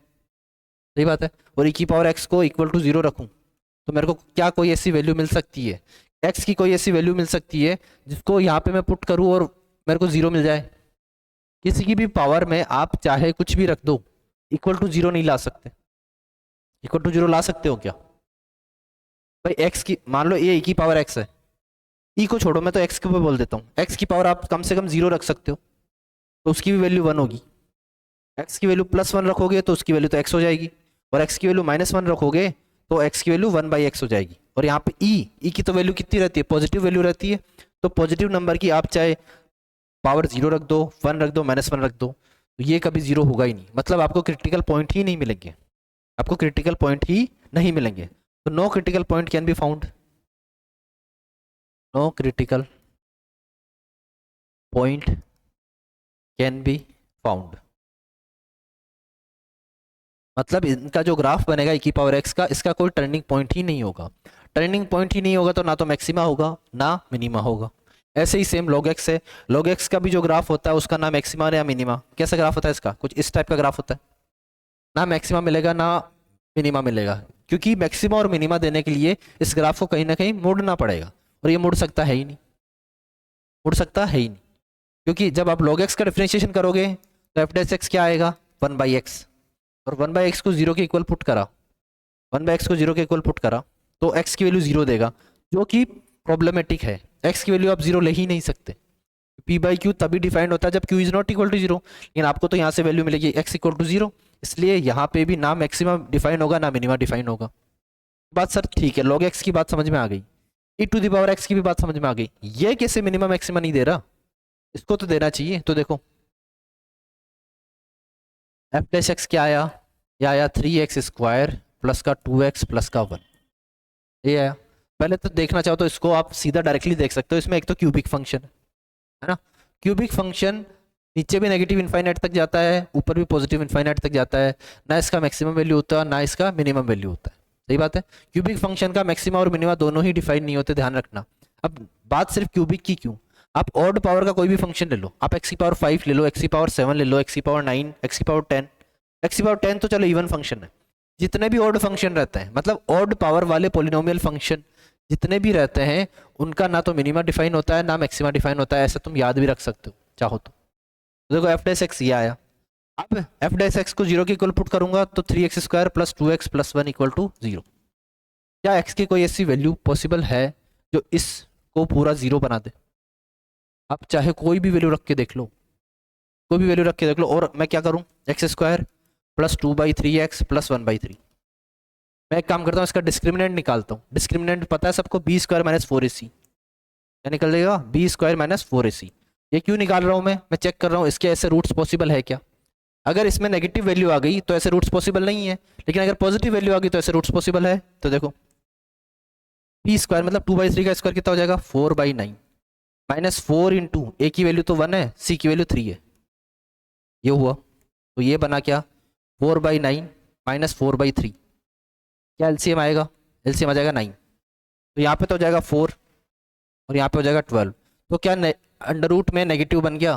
सही बात है। और e⁻x को इक्वल टू 0 रखूँ तो मेरे को क्या कोई ऐसी वैल्यू मिल सकती है, x की कोई ऐसी वैल्यू मिल सकती है जिसको यहाँ पे मैं पुट करूँ और मेरे को 0 मिल जाए? किसी की भी पावर में आप चाहे कुछ भी रख दो, इक्वल टू 0 नहीं ला सकते। इक्वल टू 0 ला सकते हो क्या भाई? x की, मान लो ये e⁻x है, e को छोड़ो, मैं तो x के ऊपर बोल देता हूँ। x की पावर आप कम से कम 0 रख सकते हो, तो उसकी भी वैल्यू 1 होगी। x की वैल्यू +1 रखोगे तो उसकी वैल्यू तो x हो जाएगी, और x की वैल्यू -1 रखोगे तो x की वैल्यू 1/x हो जाएगी। और यहाँ पे e की तो वैल्यू कितनी रहती है? पॉजिटिव वैल्यू रहती है। तो पॉजिटिव नंबर की आप चाहे पावर 0 रख दो, 1 रख दो, -1 रख दो, तो ये कभी 0 होगा ही नहीं। मतलब आपको क्रिटिकल पॉइंट ही नहीं मिलेंगे, आपको क्रिटिकल पॉइंट ही नहीं मिलेंगे। तो no critical point can be found, no critical point can be found. मतलब इनका जो ग्राफ बनेगा e⁻x का, इसका कोई टर्निंग पॉइंट ही नहीं होगा। टर्निंग पॉइंट ही नहीं होगा तो ना तो मैक्सिमा होगा ना मिनिमा होगा। ऐसे ही सेम log x है, log x का भी जो ग्राफ होता है उसका ना मैक्सिमा ना मिनिमा। कैसा ग्राफ होता है इसका? कुछ इस टाइप का ग्राफ होता है, ना मैक्सिमा मिलेगा ना मिनिमा मिलेगा, क्योंकि मैक्सिमा और मिनिमा देने के लिए इस ग्राफ को कहीं ना कहीं मोड़ना पड़ेगा, और ये मुड़ सकता है ही नहीं, मुड़ सकता है ही नहीं। क्योंकि जब आप log x का डिफरेंशिएशन करोगे तो f' क्या आएगा? 1/x, और 1/x को 0 के इक्वल पुट करा, 1/x को 0 के इक्वल पुट करा तो x की वैल्यू 0 देगा, जो कि प्रॉब्लमेटिक है। x की वैल्यू आप 0 ले ही नहीं सकते। p/q तभी डिफाइंड होता है जब q is not equal to 0, लेकिन आपको तो यहाँ से वैल्यू मिलेगी x इक्वल टू 0, इसलिए यहाँ पे भी ना मैक्सिमम डिफाइन होगा ना मिनिमा डिफाइन होगा। बात सर ठीक है, log x की बात समझ में आ गई, e⁻x की भी बात समझ में आ गई। ये कैसे मिनिमा मैक्सिमा नहीं दे रहा? इसको तो देना चाहिए। तो देखो f' क्या आया? ये आया 3x² प्लस का 2x प्लस का 1, ये आया। पहले तो देखना चाहो तो इसको आप सीधा डायरेक्टली देख सकते हो। इसमें एक तो क्यूबिक फंक्शन है ना, क्यूबिक फंक्शन नीचे भी नेगेटिव इनफाइनाइट तक जाता है, ऊपर भी पॉजिटिव इनफाइनाइट तक जाता है, ना इसका मैक्सिमम वैल्यू होता है ना इसका मिनिमम वैल्यू होता है। सही बात है, क्यूबिक फंक्शन का मैक्सिमा और मिनिमा दोनों ही डिफाइन नहीं होते, ध्यान रखना। अब बात सिर्फ क्यूबिक की क्यों, आप ऑड पावर का कोई भी फंक्शन ले लो, आप x⁻5 ले लो, x⁻7 ले लो, x⁻9, x⁻10, x⁻10 तो चलो इवन फंक्शन है। जितने भी ऑड फंक्शन रहते हैं, मतलब ऑड पावर वाले पोलिनोमियल फंक्शन जितने भी रहते हैं, उनका ना तो मिनिमा डिफाइन होता है ना मैक्सिमा डिफाइन होता है। ऐसा तुम याद भी रख सकते हो चाहो तो। देखो f' ये आया, अब f' को 0 के इक्वल पुट करूंगा तो 3x² plus 2x plus 1 equal to 0। क्या x की कोई ऐसी वैल्यू पॉसिबल है जो इसको पूरा 0 बना दे? आप चाहे कोई भी वैल्यू रख के देख लो, कोई भी वैल्यू रख के देख लो। और मैं क्या करूं, x² प्लस 2/3x प्लस 1/3। मैं एक काम करता हूँ, इसका डिस्क्रिमिनेंट निकालता हूँ। डिस्क्रिमिनेंट पता है सबको, b² - 4ac। क्या निकल जाएगा, बी स्क्वायर माइनस 4ac। ये क्यों निकाल रहा हूँ मैं चेक कर रहा हूँ इसके ऐसे रूट्स पॉसिबल है क्या। अगर इसमें नेगेटिव वैल्यू आ गई तो ऐसे रूट्स पॉसिबल नहीं है, लेकिन अगर पॉजिटिव वैल्यू आ गई तो ऐसे रूट्स पॉसिबल है। तो देखो बी स्क्वायर मतलब 2/3 का स्क्वायर कितना हो जाएगा, 4/9 माइनस 4 इंटू ए की वैल्यू तो 1 है, सी की वैल्यू 3 है, ये हुआ। तो ये बना क्या, 4/9 माइनस 4/3, क्या एलसीएम आएगा, एलसीएम आ जाएगा 9। तो यहाँ पे तो हो जाएगा 4 और यहाँ पे हो जाएगा 12। तो क्या अंडर रूट में नेगेटिव बन गया,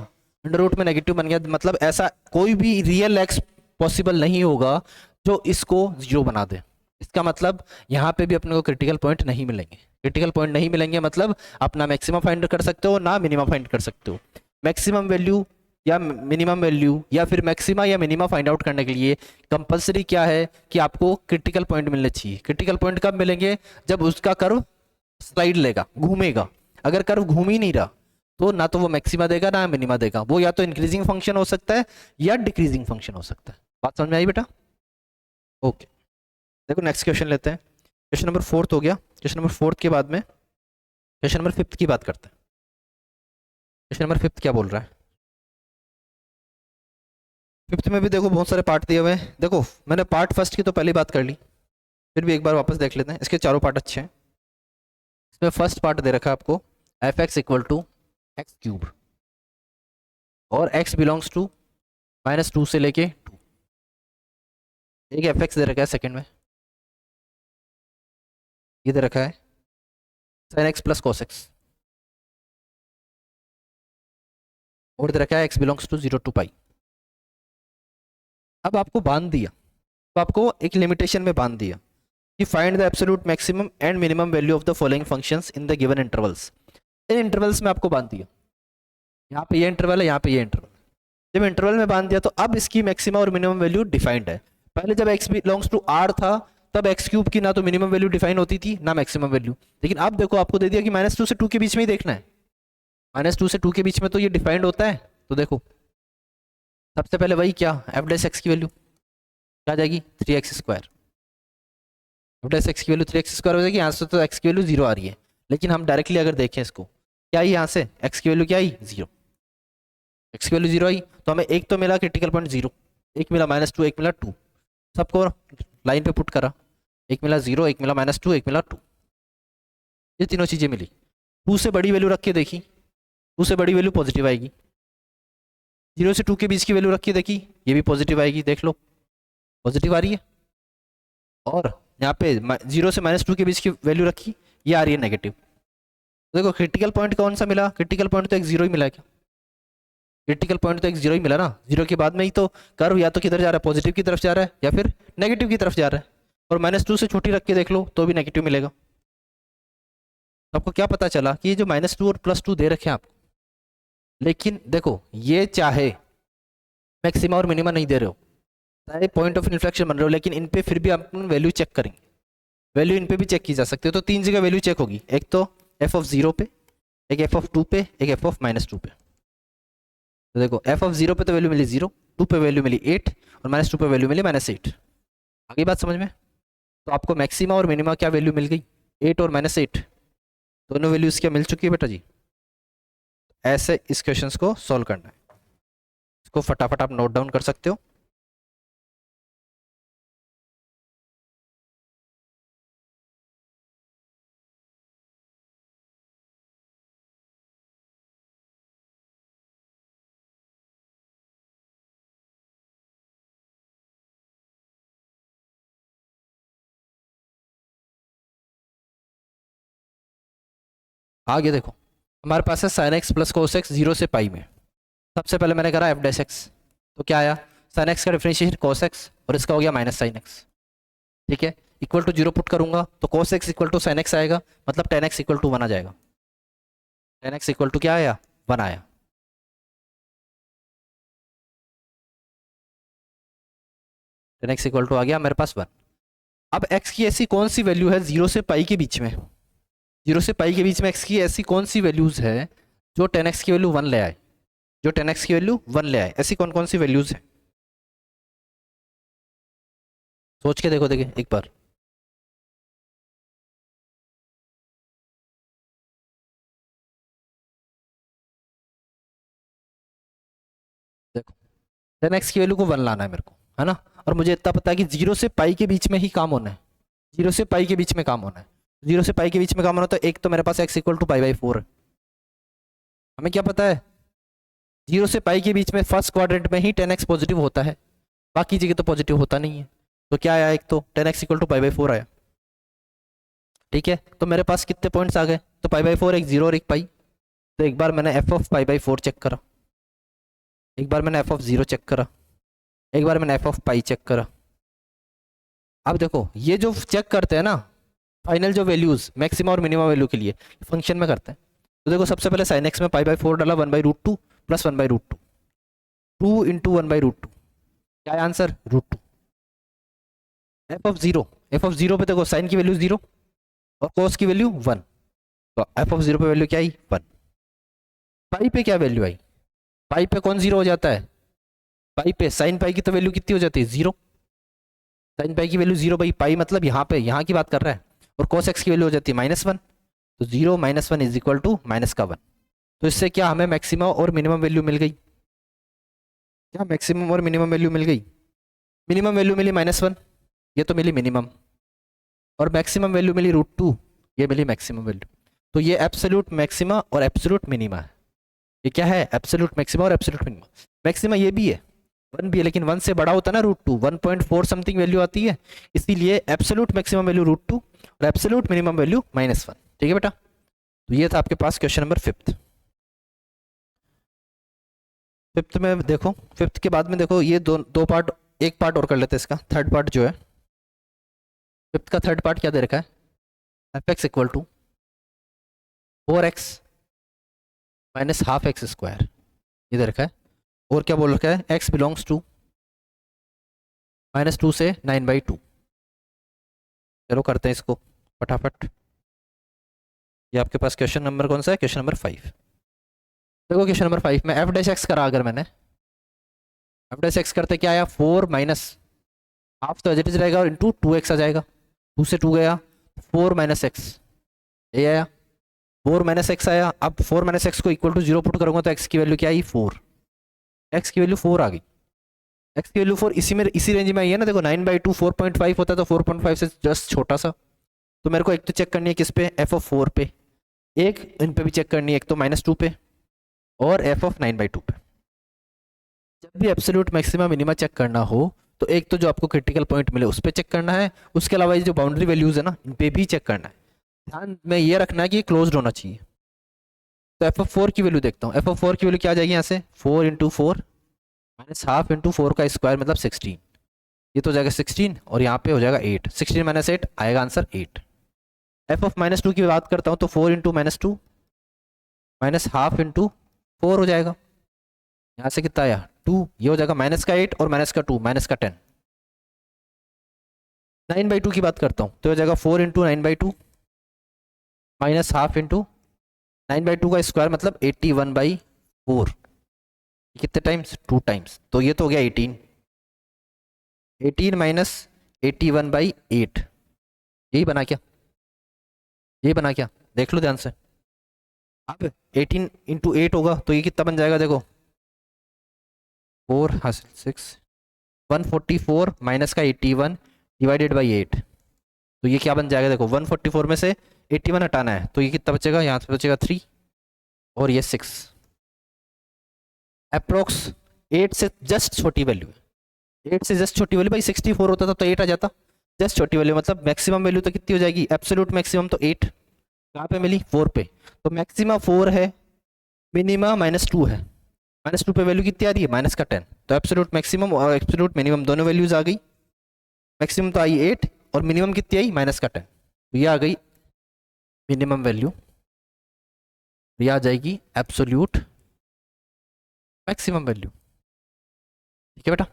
अंडर रूट में नेगेटिव बन गया, मतलब ऐसा कोई भी रियल एक्स पॉसिबल नहीं होगा जो इसको जीरो बना दे। इसका मतलब यहाँ पे भी अपने को क्रिटिकल पॉइंट नहीं मिलेंगे, क्रिटिकल पॉइंट नहीं मिलेंगे मतलब आप ना मैक्सिमम फाइंड कर सकते हो ना मिनिमम फाइंड कर सकते हो। मैक्सिमम वैल्यू या मिनिमम वैल्यू या फिर मैक्सिमा या मिनिमा फाइंड आउट करने के लिए कंपलसरी क्या है कि आपको क्रिटिकल पॉइंट मिलने चाहिए। क्रिटिकल पॉइंट कब मिलेंगे, जब उसका कर्व स्लाइड लेगा, घूमेगा। अगर कर्व घूम ही नहीं रहा तो ना तो वो मैक्सिमा देगा ना मिनिमा देगा, वो या तो इंक्रीजिंग फंक्शन हो सकता है या डिक्रीजिंग फंक्शन हो सकता है। बात समझ में आई बेटा, ओके। देखो नेक्स्ट क्वेश्चन लेते हैं, क्वेश्चन नंबर 4 हो गया। क्वेश्चन नंबर 4 के बाद में क्वेश्चन नंबर 5 की बात करते हैं। क्वेश्चन नंबर 5 क्या बोल रहा है, 5 में भी देखो बहुत सारे पार्ट दिए हुए हैं। देखो मैंने पार्ट फर्स्ट की तो पहली बात कर ली, फिर भी एक बार वापस देख लेते हैं, इसके चारों पार्ट अच्छे हैं। इसमें फर्स्ट पार्ट दे रखा है आपको f x equal to x cube और एक्स बिलोंग्स टू -2 से लेके 2। एक एफ एक्स दे रखा है सेकंड में, ये दे रखा है sine x plus cos x, और दे रखा है एक्स बिलोंग्स टू 0 to पाई। अब आपको बांध दिया, तो आपको एक लिमिटेशन में बांध दिया कि find the absolute maximum and minimum value of the following functions in the given intervals. In intervals में आपको बांध दिया, यहाँ पे ये इंटरवल है, यहाँ पे ये इंटरवल। जब इंटरवल में बांध दिया तो अब इसकी मैक्सिमम और मिनिमम वैल्यू डिफाइंड है। पहले जब x बिलोंग्स टू r था तब एक्स क्यूब की ना तो मिनिमम वैल्यू डिफाइन होती थी ना मैक्सिमम वैल्यू, लेकिन अब देखो आपको दे दिया कि -2 से 2 के बीच में ही देखना है, -2 से 2 के बीच में तो ये डिफाइंड होता है। तो देखो सबसे पहले वही क्या, एफ डैश एक्स की वैल्यू क्या आ जाएगी, 3x²। एफ डैश एक्स की वैल्यू 3x² हो जाएगी। यहाँ से तो x की वैल्यू 0 आ रही है, लेकिन हम डायरेक्टली अगर देखें इसको क्या आई, यहाँ से x की वैल्यू क्या आई 0, x की वैल्यू 0 आई तो हमें एक तो मिला क्रिटिकल पॉइंट 0, एक मिला -2, एक मिला 2, सबको लाइन पे पुट करा, एक मिला 0, एक मिला -2, एक मिला 2, ये तीनों चीजें मिली। 2 से बड़ी वैल्यू रख के देखी, 2 से बड़ी वैल्यू पॉजिटिव आएगी। 0 से 2 के बीच की वैल्यू रख के देखी, ये भी पॉजिटिव आएगी, देख लो पॉजिटिव आ रही है। और यहाँ पे 0 से -2 के बीच की वैल्यू रखी, ये आ रही है नेगेटिव। देखो क्रिटिकल पॉइंट कौन सा मिला, क्रिटिकल पॉइंट तो एक 0 ही मिला है क्या, क्रिटिकल पॉइंट तो एक 0 ही मिला ना। 0 के बाद में ही तो कर्व या तो किधर जा रहा है, पॉजिटिव की तरफ जा रहा है या फिर नेगेटिव की तरफ जा रहा है। और -2 से छोटी रख के देख लो तो भी नेगेटिव मिलेगा। तो आपको क्या पता चला कि ये जो -2 और +2 दे रखे हैं आपको, लेकिन देखो ये चाहे मैक्सिमा और मिनिमा नहीं दे रहे हो, चाहे पॉइंट ऑफ इन्फ्लेक्शन बन रहे हो, लेकिन इन पे फिर भी अपन वैल्यू चेक करेंगे। वैल्यू इन पे भी चेक की जा सकती है, तो 3 जगह वैल्यू चेक होगी, एक तो f(0) पे, एक f(2) पे, एक f(-2) पे। तो देखो f(0) पे तो वैल्यू मिली 0, 2 पे वैल्यू मिली 8 और -2 पे वैल्यू मिली -8। आगे बात समझ में, तो आपको मैक्सिमा और मिनिमा क्या वैल्यू मिल गई, 8 और -8, दोनों वैल्यूज क्या मिल चुकी है बेटा जी। ऐसे इस क्वेश्चन को सॉल्व करना है, इसको फटाफट आप नोट डाउन कर सकते हो। आगे देखो हमारे पास है sin x plus cos x 0 से पाई में। सबसे पहले मैंने करा f'(x), तो क्या आया, sin x का डिफरेंशिएशन cos x और इसका हो गया -sin x। ठीक है, इक्वल टू 0 पुट करूंगा तो cos x equal to sin x आएगा, मतलब tan x इक्वल टू 1 आ जाएगा। tan x इक्वल टू क्या आया, 1 आया। tan x इक्वल टू आ गया मेरे पास 1। अब x की ऐसी कौन सी वैल्यू है 0 से पाई के बीच में, 0 से पाई के बीच में x की ऐसी कौन सी वैल्यूज है जो tan x की वैल्यू 1 ले आए, जो tan x की वैल्यू 1 ले आए, ऐसी कौन कौन सी वैल्यूज है, सोच के देखो, देखिए एक बार। 10x की वैल्यू को 1 लाना है मेरे को, है ना। और मुझे इतना पता है कि 0 से पाई के बीच में ही काम होना है, 0 से पाई के बीच में काम होना है। 0 से पाई के बीच में काम होना तो एक तो मेरे पास x equal to pi by 4 है। हमें क्या पता है, 0 से पाई के बीच में फर्स्ट क्वाड्रेंट में ही 10x पॉजिटिव होता है, बाकी जगह तो पॉजिटिव होता नहीं है। तो क्या आया, एक तो 10x equal to pi by 4 आया। ठीक है, तो मेरे पास कितने पॉइंट्स आ गए, तो पाई बाई 4, एक 0 और एक पाई। तो एक बार मैंने f of pi by 4 check करा, एक बार मैंने एफ ऑफ 0 चेक करा, एक बार मैंने एफ ऑफ पाई चेक करा। अब देखो ये जो चेक करते हैं ना फाइनल जो वैल्यूज मैक्सिमम और मिनिमम वैल्यू के लिए फंक्शन में करते हैं, तो देखो सबसे पहले साइन एक्स में पाई बाई 4 डाला, 1/√2 प्लस 1/√2, 2 इंटू 1/√2, क्या है आंसर, √2। एफ ऑफ जीरो पे देखो साइन की वैल्यू 0 और कोस की वैल्यू 1, तो एफ ऑफ 0 पे वैल्यू क्या आई, 1। पाई पे क्या वैल्यू आई, पाई पे कौन 0 हो जाता है, पाई पे साइन पाई की तो वैल्यू कितनी हो जाती है, 0। साइन पाई की वैल्यू 0 भाई, पाई मतलब यहाँ पे यहाँ की बात कर रहा है, और कोस एक्स की वैल्यू हो जाती है -1, तो 0 - 1 इज इक्वल टू -1। तो इससे क्या हमें मैक्सिमम और मिनिमम वैल्यू मिल गई, क्या मैक्सिमम और मिनिमम वैल्यू मिल गई। मिनिमम वैल्यू मिली -1, ये तो मिली मिनिमम, और मैक्सिमम वैल्यू मिली √2, ये मिली मैक्सिमम वैल्यू। तो ये एब्सोल्यूट मैक्सिमा और एब्सोल्यूट मिनिमा है। ये क्या है, एब्सोल्यूट मैक्सिमा और एब्सोल्यूट मिनिमा। मैक्सिमा ये भी है, 1 भी है, लेकिन 1 से बड़ा होता है ना √2, 1.4 समथिंग वैल्यू आती है, इसीलिए एब्सोल्यूट मैक्सिमम वैल्यू √2 और एब्सोल्यूट मिनिमम वैल्यू -1। ठीक है बेटा, तो ये था आपके पास क्वेश्चन नंबर 5। फिफ्थ में देखो, फिफ्थ के बाद में देखो ये दो पार्ट, एक पार्ट और कर लेते हैं इसका, थर्ड पार्ट जो है फिफ्थ का थर्ड पार्ट क्या दे रखा है, F x equal to 4x minus half x square, ये दे रखा है। और क्या बोल रखा है, x बिलोंग्स टू -2 से 9/2। चलो करते हैं इसको फटाफट। ये आपके पास क्वेश्चन नंबर कौन सा है, क्वेश्चन नंबर 5। देखो क्वेश्चन नंबर 5 में एफ डैश एक्स करा, अगर मैंने एफ डैश एक्स करते क्या आया, 4 माइनस हाफ तो एज इट इज रहेगा और इंटू 2x आ जाएगा, 2 से 2 गया, 4 - x, ये आया 4 - x आया। अब 4 - x को इक्वल टू 0 पुट करूंगा तो x की वैल्यू क्या आई, 4, x की वैल्यू 4 आ गई। x की वैल्यू 4 इसी में इसी रेंज में आई है ना, देखो 9/2 4.5 होता है, तो 4.5 से जस्ट छोटा सा। तो मेरे को एक तो चेक करनी है किस पे, एफ ऑफ 4 पे, एक इन पे भी चेक करनी है, एक तो -2 पे और एफ ऑफ 9/2 पे। जब भी एब्सोल्यूट मैक्सिमा मिनिमा चेक करना हो तो एक तो जो आपको क्रिटिकल पॉइंट मिले उस पर चेक करना है, उसके अलावा ये जो बाउंड्री वैल्यूज है ना इन पे भी चेक करना है। ध्यान में ये रखना है कि क्लोज्ड होना चाहिए। तो एफ ऑफ 4 की वैल्यू देखता हूँ, एफ ऑफ 4 की वैल्यू क्या आ जाएगी यहाँ से, 4 × 4 माइनस हाफ इंटू 4 का स्क्वायर मतलब 16, ये तो हो जाएगा 16 और यहाँ पे हो जाएगा 8, 16 - 8 आएगा आंसर 8। एफ ऑफ -2 की बात करता हूँ तो 4 × -2 माइनस हाफ इंटू 4 हो जाएगा, यहाँ से कितना आया 2, ये हो जाएगा माइनस का 8 और माइनस का 2 माइनस का 10। 9/2 की बात करता हूँ तो हो जाएगा 4 × 9/2 माइनस हाफ इंटू 9/2 का स्क्वायर मतलब 81/4, कितने टाइम्स, 2 टाइम्स, तो ये तो हो गया 18, 18 माइनस 81/8, यही बना क्या, यही बना क्या, देख लो ध्यान से। अब 18 × 8 होगा तो ये कितना बन जाएगा, देखो 4 हाँ 6 144 माइनस का 81 डिवाइडेड बाई 8, तो ये क्या बन जाएगा, देखो 144 में से 81 हटाना है तो ये कितना बचेगा, यहाँ से बचेगा 3 और ये 6, अप्रोक्स 8 से जस्ट छोटी वैल्यू है, 8 से जस्ट छोटी वैल्यू, भाई 64 होता था तो 8 आ जाता, जस्ट छोटी वैल्यू मतलब मैक्सिमम वैल्यू तो कितनी हो जाएगी, एब्सोल्यूट मैक्सिमम तो 8, कहाँ पे मिली 4 पे, तो मैक्सिमा 4 है, मिनिमा -2 है, -2 पे वैल्यू कितनी आ रही है, माइनस का 10, तो एब्सोल्यूट मैक्सिमम और एब्सोल्यूट मिनिमम दोनों वैल्यूज आ गई। मैक्सिमम तो आई 8 और मिनिमम कितनी आई माइनस का 10, तो ये आ गई मिनिमम वैल्यू, ये आ जाएगी एब्सोल्यूट मैक्सिमम वैल्यू। ठीक है बेटा,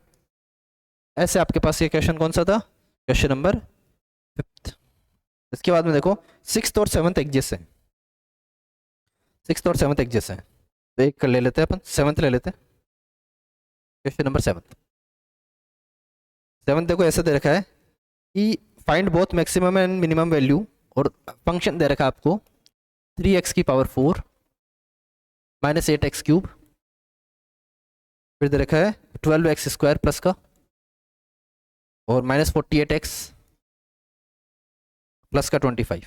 ऐसे आपके पास ये क्वेश्चन कौन सा था, क्वेश्चन नंबर 5। इसके बाद में देखो 6th और 7th एक जैसे हैं, 6th और 7th एक जैसे हैं, तो एक ले लेते हैं अपन, 7th ले लेते हैं, क्वेश्चन नंबर 7th देखो ऐसे दे रखा है कि find both maximum and minimum value, और फंक्शन दे रखा है आपको 3x की पावर 4 माइनस 8x क्यूब फिर दे रखा है 12x² प्लस का और -48x प्लस का 25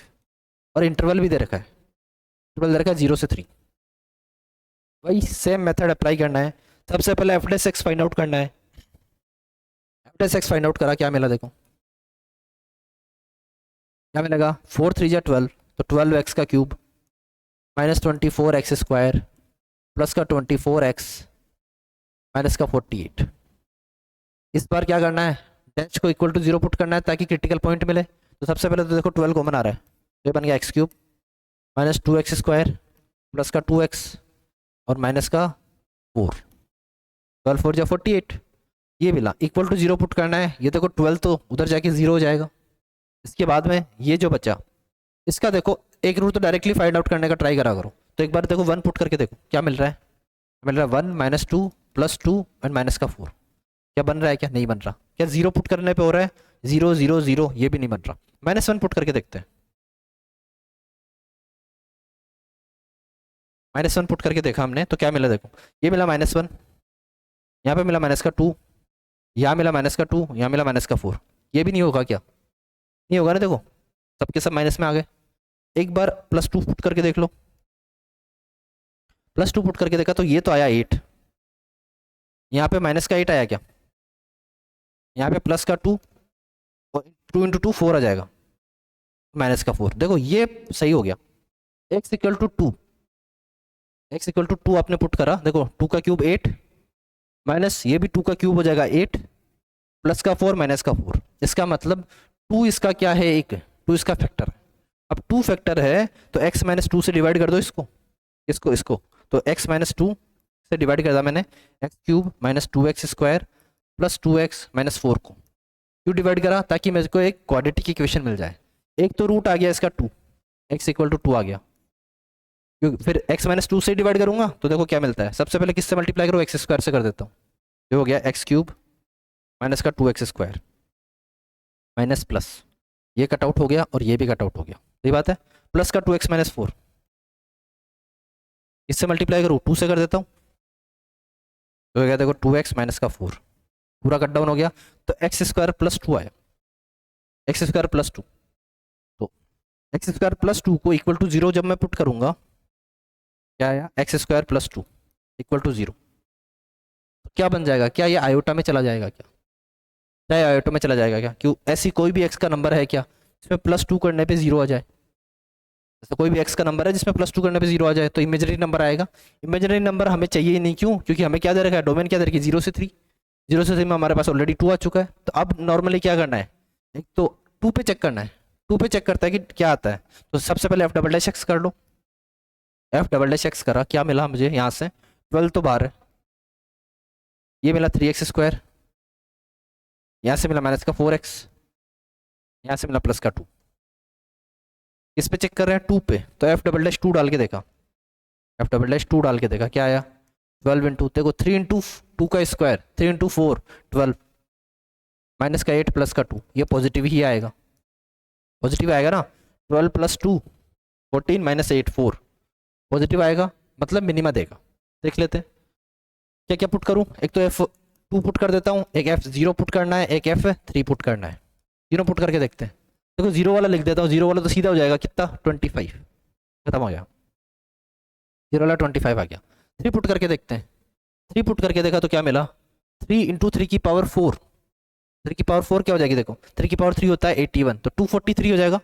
और इंटरवल भी दे रखा है, इंटरवल दे रखा है 0 से 3। वही सेम मेथड अप्लाई करना है। सबसे पहले f' फाइंड आउट करना है। f' फाइंड आउट करा, क्या मिला देखो, क्या मिलेगा, 4 3 जा 12, तो 12x का क्यूब -24x² प्लस का 24x माइनस का 48। इस बार क्या करना है, डैश को इक्वल टू 0 पुट करना है ताकि क्रिटिकल पॉइंट मिले। तो सबसे पहले तो देखो 12 कॉमन आ रहा है, तो ये बन गया x³ -2x² प्लस का 2x और माइनस का 4, 12 4 जा 48। ये मिला, इक्वल टू 0 पुट करना है। ये देखो 12 तो उधर जाके 0 हो जाएगा। इसके बाद में ये जो बचा, इसका देखो एक रूट तो डायरेक्टली फाइंड आउट करने का ट्राई करा करो। तो एक बार देखो 1 पुट करके देखो क्या मिल रहा है, मिल रहा है 1 -2 +2 एंड माइनस का 4। क्या बन रहा है, क्या नहीं बन रहा, क्या 0 पुट करने पे हो रहा है 0 0 0, ये भी नहीं बन रहा। -1 पुट करके देखते हैं, -1 पुट करके देखा हमने तो क्या मिला देखो, ये मिला -1, यहाँ पे मिला -2, यहाँ मिला -2, यहाँ मिला -4। ये भी नहीं होगा क्या, नहीं होगा ना, देखो सबके सब माइनस में आ गए। एक बार +2 पुट करके देख लो, +2 पुट करके देखा तो ये तो आया 8, यहाँ पे माइनस का 8 आया क्या, यहाँ पे प्लस का 2 और 2 × 2 4 आ जाएगा, माइनस का 4। देखो ये सही हो गया। x = 2, x = 2 आपने पुट करा, देखो 2 का क्यूब 8 माइनस ये भी 2 का क्यूब हो जाएगा 8 प्लस का 4 माइनस का 4। इसका मतलब 2 इसका क्या है, 1 2 इसका फैक्टर। अब 2 फैक्टर है तो x - 2 से डिवाइड कर दो इसको, इसको तो x - 2 से डिवाइड कर दिया मैंने, x³ -2x² प्लस 2x - 4 को क्यों डिवाइड करा, ताकि मेरे को एक क्वाड्रेटिक इक्वेशन मिल जाए। एक तो रूट आ गया इसका 2, x = 2 आ गया, क्योंकि फिर x - 2 से डिवाइड करूंगा तो देखो क्या मिलता है। सबसे पहले किससे मल्टीप्लाई करो, x² से कर देता हूँ। ये हो गया x³ माइनस का 2x² माइनस प्लस, ये कट आउट हो गया और ये भी कट आउट हो गया, सही बात है। प्लस का 2x - 4, इससे मल्टीप्लाई करूँ 2 से कर देता हूँ, तो हो गया देखो 2x माइनस का 4, पूरा कट डाउन हो गया। तो x² + 2 आया, x² + 2, तो x² + 2 को इक्वल टू 0 जब मैं पुट करूंगा, क्या आया, x² + 2 इक्वल टू 0। क्या बन जाएगा, क्या ये आयोटा में चला जाएगा, क्या ये आयोटा में चला जाएगा क्या, क्यों ऐसी कोई भी x का नंबर है क्या इसमें +2 करने पे 0 आ जाए, ऐसा कोई भी x का नंबर है जिसमें +2 करने पे 0 आ जाए, तो इमेजिनरी नंबर आएगा। इमेजिनरी नंबर हमें चाहिए ही नहीं, क्यों, क्योंकि हमें क्या दे रखा है, डोमेन क्या दे रखी है 0 से 3, 0 से 3 में हमारे पास ऑलरेडी 2 आ चुका है। तो अब नॉर्मली क्या करना है, एक तो 2 पे चेक करना है, 2 पे चेक करता है कि क्या आता है। तो सबसे पहले f'(x) कर लो, f'(x) करा, क्या मिला मुझे यहाँ से, 12 तो बाहर है, ये मिला 3x², यहाँ से मिला माइनस का 4x, यहाँ से मिला प्लस का 2। किस पे चेक कर रहे हैं, 2 पे, तो f'(2) डाल के देखा, f'(2) डाल के देखा, क्या आया 12 × देखो 3 × 2 का स्क्वायर, 3 × 4 12 माइनस का 8 प्लस का 2, ये पॉजिटिव ही आएगा, पॉजिटिव आएगा ना। 12 + 2 14 - 8 4 पॉजिटिव आएगा, मतलब मिनिमा देगा। देख लेते हैं क्या क्या पुट करूं, एक तो f2 पुट कर देता हूं, एक f0 पुट करना है, एक f3 पुट करना है। 0 पुट करके देखते हैं, देखो 0 वाला लिख देता हूँ, 0 वाला तो सीधा हो जाएगा कितना 25, खत्म हो गया, 0 वाला 25 आ गया। 3 पुट करके देखते हैं, 3 पुट करके देखा तो क्या मिला, 3 × 3 की पावर 4, 3 की पावर 4 क्या हो जाएगी, देखो 3 की पावर 3 होता है 81, तो 243 हो जाएगा।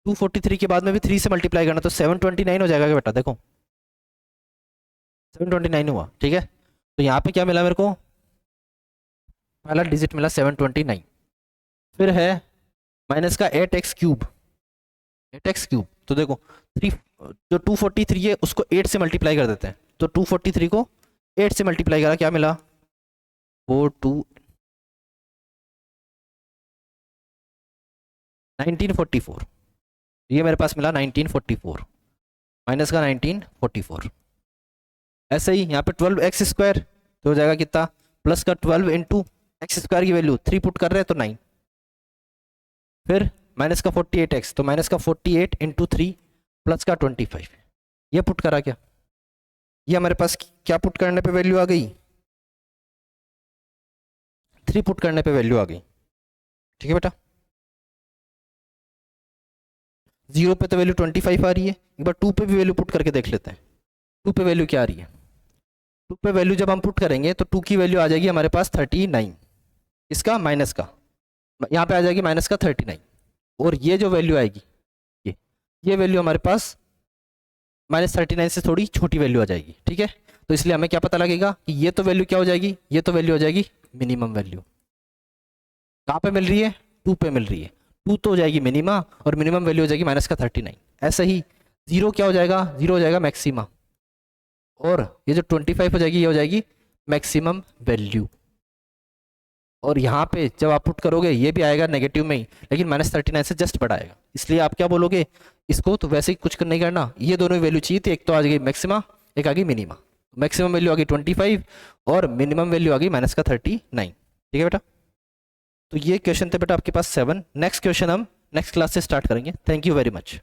243 के बाद में भी 3 से मल्टीप्लाई करना, तो 729 हो जाएगा क्या बेटा, देखो 729 हुआ, ठीक है। तो यहाँ पे क्या मिला मेरे को, पहला डिजिट मिला 729। फिर है माइनस का 8x³, 8x³, तो देखो 3 जो 243 है उसको 8 से मल्टीप्लाई कर देते हैं, तो 243 को 8 से मल्टीप्लाई करा, क्या मिला 1944, ये मेरे पास मिला 1944 माइनस का 1944। ऐसे ही यहाँ पे 12x², तो हो जाएगा कितना, प्लस का 12 × x² की वैल्यू 3 पुट कर रहे हैं तो 9, फिर माइनस का 48x, तो माइनस का 48 × 3 प्लस का 25, ये पुट करा क्या, ये हमारे पास क्या पुट करने पे वैल्यू आ गई 3 पुट करने पे वैल्यू आ गई, ठीक है बेटा। 0 पे तो वैल्यू 25 आ रही है, एक बार 2 पे भी वैल्यू पुट करके देख लेते हैं। 2 पे वैल्यू क्या आ रही है? 2 पे वैल्यू जब हम पुट करेंगे तो 2 की वैल्यू आ जाएगी हमारे पास 39, इसका माइनस का, यहाँ पे आ जाएगी माइनस का 39, और ये जो वैल्यू आएगी ये वैल्यू हमारे पास -39 से थोड़ी छोटी वैल्यू आ जाएगी, ठीक है। तो इसलिए हमें क्या पता लगेगा कि ये तो वैल्यू क्या हो जाएगी, ये तो वैल्यू हो जाएगी मिनिमम वैल्यू। कहाँ पे मिल रही है? 2 पे मिल रही है। 2 तो हो जाएगी मिनिमा, और मिनिमम वैल्यू हो जाएगी माइनस का 39। ऐसे ही 0 क्या हो जाएगा? 0 हो जाएगा मैक्सिमा, और ये जो 25 हो जाएगी ये हो जाएगी मैक्सिमम वैल्यू। और यहाँ पे जब आप पुट करोगे ये भी आएगा नेगेटिव में ही, लेकिन -39 से जस्ट बड़ा आएगा। इसलिए आप क्या बोलोगे इसको? तो वैसे ही कुछ नहीं करना, ये दोनों वैल्यू चाहिए थी, एक तो आ गई मैक्सिमा, एक आ गई मिनिमा। मैक्सिमम वैल्यू आ गई 25 और मिनिमम वैल्यू आ गई माइनस का 39, ठीक है बेटा। तो ये क्वेश्चन थे बेटा आपके पास 7। नेक्स्ट क्वेश्चन हम नेक्स्ट क्लास से स्टार्ट करेंगे। Thank you very much.